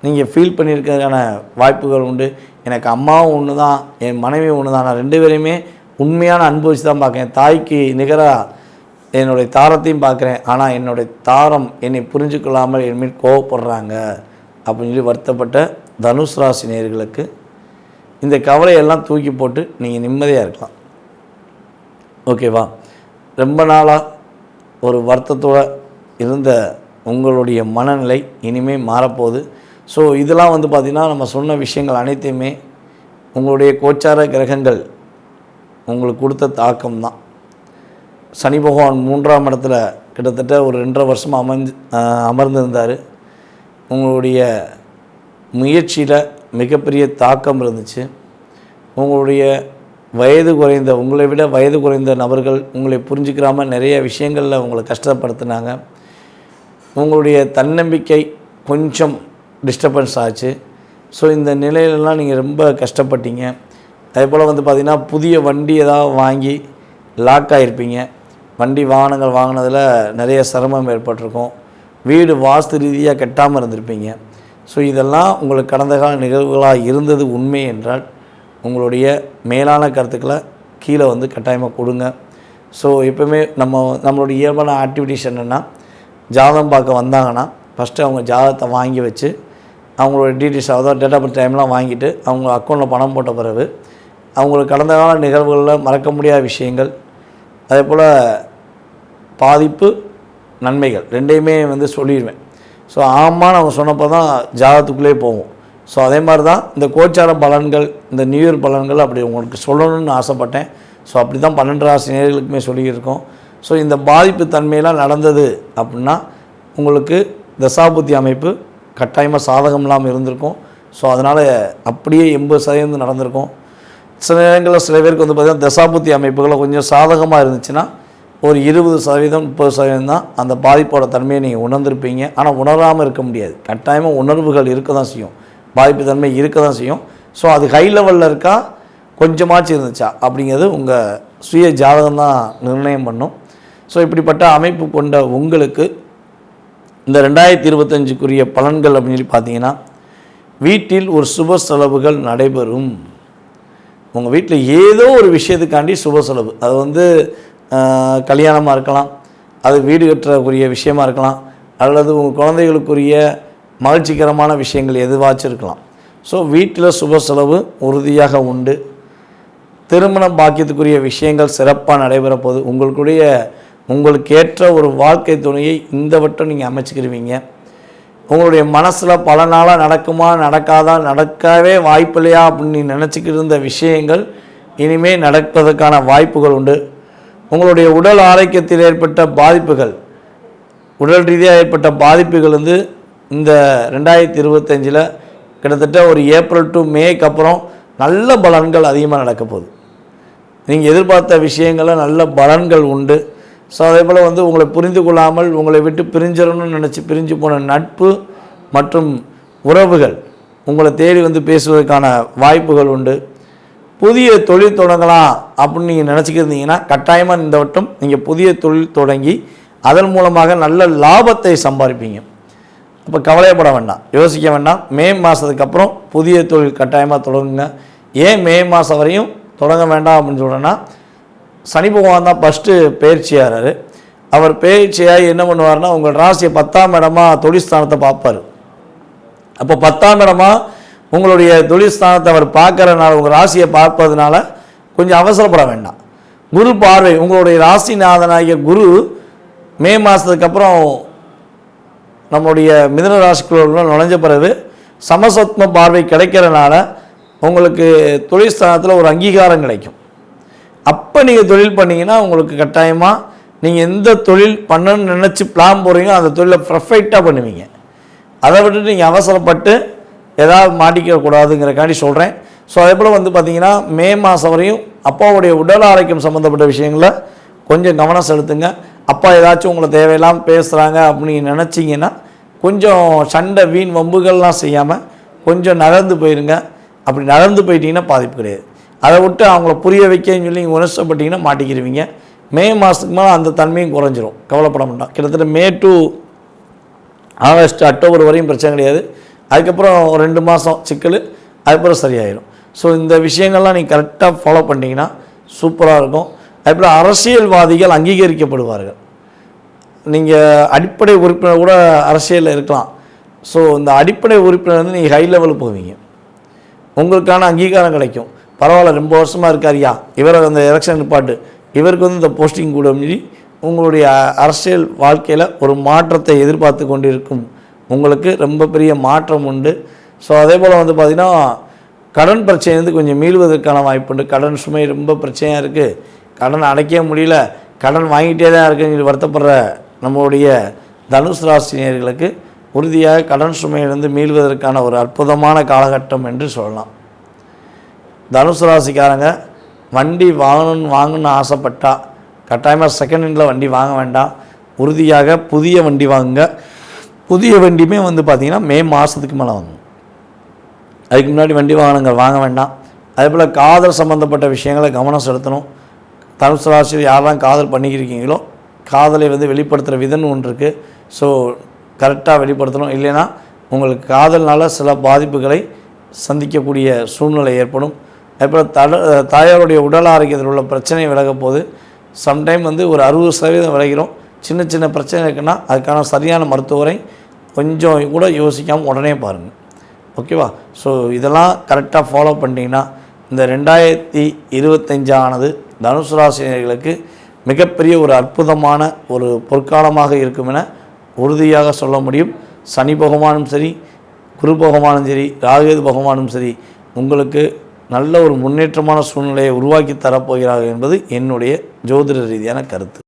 நீங்கள் ஃபீல் பண்ணியிருக்கிறதுக்கான வாய்ப்புகள் உண்டு. எனக்கு அம்மாவும் ஒன்று தான், என் மனைவியும் ஒன்று தான், நான் ரெண்டு பேரையுமே உண்மையான அனுபவிச்சு தான் பார்க்குறேன், தாய்க்கு நிகராக என்னுடைய தாரத்தையும் பார்க்குறேன், ஆனால் என்னுடைய தாரம் என்னை புரிஞ்சுக்கொள்ளாமல் என் மீது கோவப்படுறாங்க அப்படின்னு சொல்லி வருத்தப்பட்ட தனுஷ் ராசி நேயர்களுக்கு இந்த கவலையெல்லாம் தூக்கி போட்டு நீங்கள் நிம்மதியாக இருக்கலாம். ஓகேவா? ரொம்ப நாளாக ஒரு வருத்தத்தோடு இருந்த உங்களுடைய மனநிலை இனிமேல் மாறப்போகுது. ஸோ இதெல்லாம் வந்து பார்த்திங்கன்னா நம்ம சொன்ன விஷயங்கள் அனைத்தையுமே உங்களுடைய கோச்சார கிரகங்கள் உங்களுக்கு கொடுத்த தாக்கம் தான். சனி பகவான் 3ஆம் இடத்துல கிட்டத்தட்ட ஒரு 2.5 வருஷம் அமர்ந்திருந்தார். உங்களுடைய முயற்சியில் மிகப்பெரிய தாக்கம் இருந்துச்சு. உங்களுடைய உங்களை விட வயது குறைந்த நபர்கள் உங்களை புரிஞ்சுக்கிறாமல் நிறைய விஷயங்களில் உங்களை கஷ்டப்படுத்தினாங்க. உங்களுடைய தன்னம்பிக்கை கொஞ்சம் டிஸ்டர்பன்ஸ் ஆச்சு. ஸோ இந்த நிலையிலலாம் நீங்கள் ரொம்ப கஷ்டப்பட்டீங்க. அதே போல் வந்து பார்த்திங்கன்னா புதிய வண்டி ஏதாவது வாங்கி லாக் ஆகிருப்பீங்க. வண்டி வாகனங்கள் வாங்கினதில் நிறைய சிரமம் ஏற்பட்டிருக்கும். வீடு வாஸ்து ரீதியாக கட்டாமல் இருந்திருப்பீங்க. ஸோ இதெல்லாம் உங்களுக்கு கடந்த கால நிகழ்வுகளாக இருந்தது உண்மை என்றால் உங்களுடைய மேலான கருத்துக்களை கீழே வந்து கட்டாயமாக கொடுங்க. ஸோ எப்போவுமே நம்மளுடைய இயல்பான ஆக்டிவிட்டிஸ் என்னென்னா, ஜாதகம் பார்க்க வந்தாங்கன்னா ஃபஸ்ட்டு அவங்க ஜாதகத்தை வாங்கி வச்சு அவங்களோட டீட்டெயில்ஸ், அதாவது டேட் ஆஃப் பர்த் டைம்லாம் வாங்கிட்டு அவங்க அக்கௌண்ட்டில் பணம் போட்ட பிறகு அவங்களுக்கு கடந்த கால நிகழ்வுகளில் மறக்க முடியாத விஷயங்கள், அதே போல் பாதிப்பு நன்மைகள் ரெண்டையுமே வந்து சொல்லிடுவேன். ஸோ ஆமான்னு அவங்க சொன்னப்போ தான் ஜாதகத்துக்குள்ளே போவோம். ஸோ அதே மாதிரி தான் இந்த கோச்சார பலன்கள், இந்த நியூ இயர் பலன்கள் அப்படி உங்களுக்கு சொல்லணும்னு ஆசைப்பட்டேன். ஸோ அப்படி தான் 12 ராசி நேயர்களுக்குமே சொல்லியிருக்கோம். ஸோ இந்த பாதிப்பு தன்மையெல்லாம் நடந்தது அப்படின்னா உங்களுக்கு தசாபுத்தி அமைப்பு கட்டாயமாக சாதகம் இல்லாமல் இருந்திருக்கும். ஸோ அதனால் அப்படியே 80% நடந்திருக்கும். சில நேரங்களில் சில பேருக்கு வந்து பார்த்திங்கன்னா தசாபுத்தி அமைப்புகளை கொஞ்சம் சாதகமாக இருந்துச்சுன்னா ஒரு 20% 30% தான் அந்த பாதிப்போட தன்மையை நீங்கள் உணர்ந்திருப்பீங்க. ஆனால் உணராமல் இருக்க முடியாது. கட்டாயமாக உணர்வுகள் இருக்க தான் செய்யும், பாதிப்பு தன்மை இருக்க தான் செய்யும். ஸோ அது ஹை லெவலில் இருக்கா கொஞ்சமாச்சு இருந்துச்சா அப்படிங்கிறது உங்கள் சுய ஜாதகம் தான் நிர்ணயம் பண்ணும். ஸோ இப்படிப்பட்ட அமைப்பு கொண்ட உங்களுக்கு இந்த 2025க்குரிய பலன்கள் அப்படின்னு சொல்லி பார்த்தீங்கன்னா, வீட்டில் ஒரு சுப செலவுகள் நடைபெறும். உங்கள் வீட்டில் ஏதோ ஒரு விஷயத்துக்காண்டி சுப செலவு, அது வந்து கல்யாணமாக இருக்கலாம், அது வீடு கட்டுறக்குரிய விஷயமா இருக்கலாம், அல்லது உங்கள் குழந்தைகளுக்குரிய மகிழ்ச்சிகரமான விஷயங்கள் எதுவாச்சும் இருக்கலாம். ஸோ வீட்டில் சுப செலவு உறுதியாக உண்டு. திருமண பாக்கியத்துக்குரிய விஷயங்கள் சிறப்பாக நடைபெற போது உங்களுக்கு ஏற்ற ஒரு வாழ்க்கை துணையை இந்த வட்டம் நீங்கள் அமைச்சிக்கிருவீங்க. உங்களுடைய மனசில் பல நாளாக நடக்குமா நடக்காதா, நடக்கவே வாய்ப்பில்லையா அப்படின்னு நீ நினச்சிக்கிட்டு இருந்த விஷயங்கள் இனிமேல் நடப்பதற்கான வாய்ப்புகள் உண்டு. உங்களுடைய உடல் ஆரோக்கியத்தில் ஏற்பட்ட பாதிப்புகள், உடல் ரீதியாக ஏற்பட்ட பாதிப்புகள் வந்து இந்த 2025 கிட்டத்தட்ட ஒரு ஏப்ரல் டு மேக்கு அப்புறம் நல்ல பலன்கள் அதிகமாக நடக்க போகுது. நீங்கள் எதிர்பார்த்த விஷயங்களில் நல்ல பலன்கள் உண்டு. ஸோ அதே போல் வந்து உங்களை புரிந்து கொள்ளாமல் உங்களை விட்டு பிரிஞ்சிடணும்னு நினச்சி பிரிஞ்சு போன நட்பு மற்றும் உறவுகள் உங்களை தேடி வந்து பேசுவதற்கான வாய்ப்புகள் உண்டு. புதிய தொழில் தொடங்கலாம் அப்படின்னு நீங்கள் நினச்சிக்கிருந்தீங்கன்னா கட்டாயமாக இந்த வட்டம் நீங்கள் புதிய தொழில் தொடங்கி அதன் மூலமாக நல்ல லாபத்தை சம்பாதிப்பீங்க. அப்போ கவலைப்பட வேண்டாம், யோசிக்க வேண்டாம். மே மாதத்துக்கு அப்புறம் புதிய தொழில் கட்டாயமாக தொடங்குங்க. ஏன் மே மாதம் வரையும் தொடங்க வேண்டாம் அப்படின்னு சொல்கிறேன்னா, சனி பகவான் தான் ஃபஸ்ட்டு பயிற்சியாகிறார். அவர் பயிற்சியாகி என்ன பண்ணுவார்னா, உங்கள் ராசியை 10ஆம் இடமா தொழில்ஸ்தானத்தை பார்ப்பார். அப்போ 10ஆம் இடமா உங்களுடைய தொழில்ஸ்தானத்தை அவர் பார்க்கறதுனால, உங்கள் ராசியை பார்ப்பதுனால கொஞ்சம் அவசரப்பட வேண்டாம். குரு பார்வை, உங்களுடைய ராசிநாதனாகிய குரு மே மாதத்துக்கு அப்புறம் நம்முடைய மிதுன ராசிக்குள்ள நுழைஞ்ச பிறகு சமசத்ம பார்வை கிடைக்கிறனால உங்களுக்கு தொழில் ஸ்தானத்தில் ஒரு அங்கீகாரம் கிடைக்கும். அப்போ நீங்கள் தொழில் பண்ணிங்கன்னா உங்களுக்கு கட்டாயமாக நீங்கள் எந்த தொழில் பண்ணணும்னு நினச்சி பிளான் போகிறீங்களோ அந்த தொழிலை பர்ஃபெக்டாக பண்ணுவீங்க. அதை விட்டுட்டு நீங்கள் அவசரப்பட்டு ஏதாவது மாட்டிக்கக்கூடாதுங்கிறக்காண்டி சொல்கிறேன். ஸோ அதே போல் வந்து பார்த்திங்கன்னா மே மாதம் வரையும் அப்பாவுடைய உடல் ஆரோக்கியம் சம்மந்தப்பட்ட விஷயங்களை கொஞ்சம் கவனம் செலுத்துங்க. அப்பா ஏதாச்சும் உங்களை தேவையில்லாமல் பேசுகிறாங்க அப்படின்னு நினச்சிங்கன்னா கொஞ்சம் சண்டை வீண் வம்புகள்லாம் செய்யாமல் கொஞ்சம் நகர்ந்து போயிருங்க. அப்படி நகர்ந்து போயிட்டீங்கன்னா பாதிப்பு கிடையாது. அதை விட்டு அவங்கள புரிய வைக்கன்னு சொல்லி நீங்கள் உணர்ச்சிப்பட்டீங்கன்னா மாட்டிக்கிடுவீங்க. மே மாதத்துக்கு மேலே அந்த தன்மையும் குறைஞ்சிரும், கவலைப்பட மாட்டோம். கிட்டத்தட்ட மே டு ஆகஸ்ட் அக்டோபர் வரையும் பிரச்சனை கிடையாது. அதுக்கப்புறம் 2 மாதம் சிக்கல், அதுக்கப்புறம் சரியாயிடும். ஸோ இந்த விஷயங்கள்லாம் நீங்கள் கரெக்டாக ஃபாலோ பண்ணிங்கன்னா சூப்பராக இருக்கும். அதுபோல் அரசியல்வாதிகள் அங்கீகரிக்கப்படுவார்கள். நீங்கள் அடிப்படை உறுப்பினர் கூட அரசியலில் இருக்கலாம். ஸோ இந்த அடிப்படை உறுப்பினர் வந்து நீங்கள் ஹை லெவலுக்கு போவீங்க, உங்களுக்கான அங்கீகாரம் கிடைக்கும். பரவாயில்ல, ரொம்ப வருஷமாக இருக்காரியா, இவரை அந்த எலெக்ஷன் நிப்பாட்டு, இவருக்கு வந்து இந்த போஸ்டிங் கூட மீறி உங்களுடைய அரசியல் வாழ்க்கையில் ஒரு மாற்றத்தை எதிர்பார்த்து கொண்டிருக்கும் உங்களுக்கு ரொம்ப பெரிய மாற்றம் உண்டு. ஸோ அதே போல் வந்து பார்த்திங்கன்னா கடன் பிரச்சனை கொஞ்சம் மீள்வதற்கான வாய்ப்பு உண்டு. கடன் சுமை ரொம்ப பிரச்சனையாக இருக்குது, கடன் அடைக்க முடியல, கடன் வாங்கிட்டே தான் இருக்குன்னு சொல்லி வருத்தப்படுற நம்மளுடைய தனுசு ராசினியர்களுக்கு உறுதியாக கடன் சுமையிலிருந்து மீள்வதற்கான ஒரு அற்புதமான காலகட்டம் என்று சொல்லலாம். தனுசு ராசிக்காரங்க வண்டி வாங்கணும்னு ஆசைப்பட்டால் கட்டாயமாக செகண்ட் ஹேண்டில் வண்டி வாங்க வேண்டாம். உறுதியாக புதிய வண்டி வாங்குங்க. புதிய வண்டியுமே வந்து பார்த்திங்கன்னா மே மாதத்துக்கு மேலே வாங்குங்க. அதுக்கு முன்னாடி வண்டி வாகனங்கள் வாங்க வேண்டாம். அதே போல் காதல் சம்மந்தப்பட்ட விஷயங்களை கவனம் செலுத்தணும். தனுசு ராசியில் யாரெல்லாம் காதல் பண்ணிக்கிருக்கீங்களோ காதலை வந்து வெளிப்படுத்துகிற விதம்னு ஒன்று இருக்குது. ஸோ கரெக்டாக வெளிப்படுத்தணும். இல்லைன்னா உங்களுக்கு காதல்னால் சில பாதிப்புகளை சந்திக்கக்கூடிய சூழ்நிலை ஏற்படும். அதுபோல் தாயாருடைய உடல் ஆரோக்கியத்தில் உள்ள பிரச்சனை விலக போது சம்டைம் வந்து ஒரு 60% விலகிறோம். சின்ன சின்ன பிரச்சனை இருக்குன்னா அதுக்கான சரியான மருத்துவரை கொஞ்சம் கூட யோசிக்காமல் உடனே பாருங்கள். ஓகேவா? ஸோ இதெல்லாம் கரெக்டாக ஃபாலோ பண்ணிட்டீங்கன்னா இந்த 2025 ஆனது தனுசு ராசினியர்களுக்கு மிகப்பெரிய ஒரு அற்புதமான ஒரு பொற்காலமாக இருக்கும் என உறுதியாக சொல்ல முடியும். சனி பகவானும் சரி, குரு பகவானும் சரி, ராகு பகவானும் சரி உங்களுக்கு நல்ல ஒரு முன்னேற்றமான சூழ்நிலையை உருவாக்கி தரப்போகிறார்கள் என்பது என்னுடைய ஜோதிட ரீதியான கருத்து.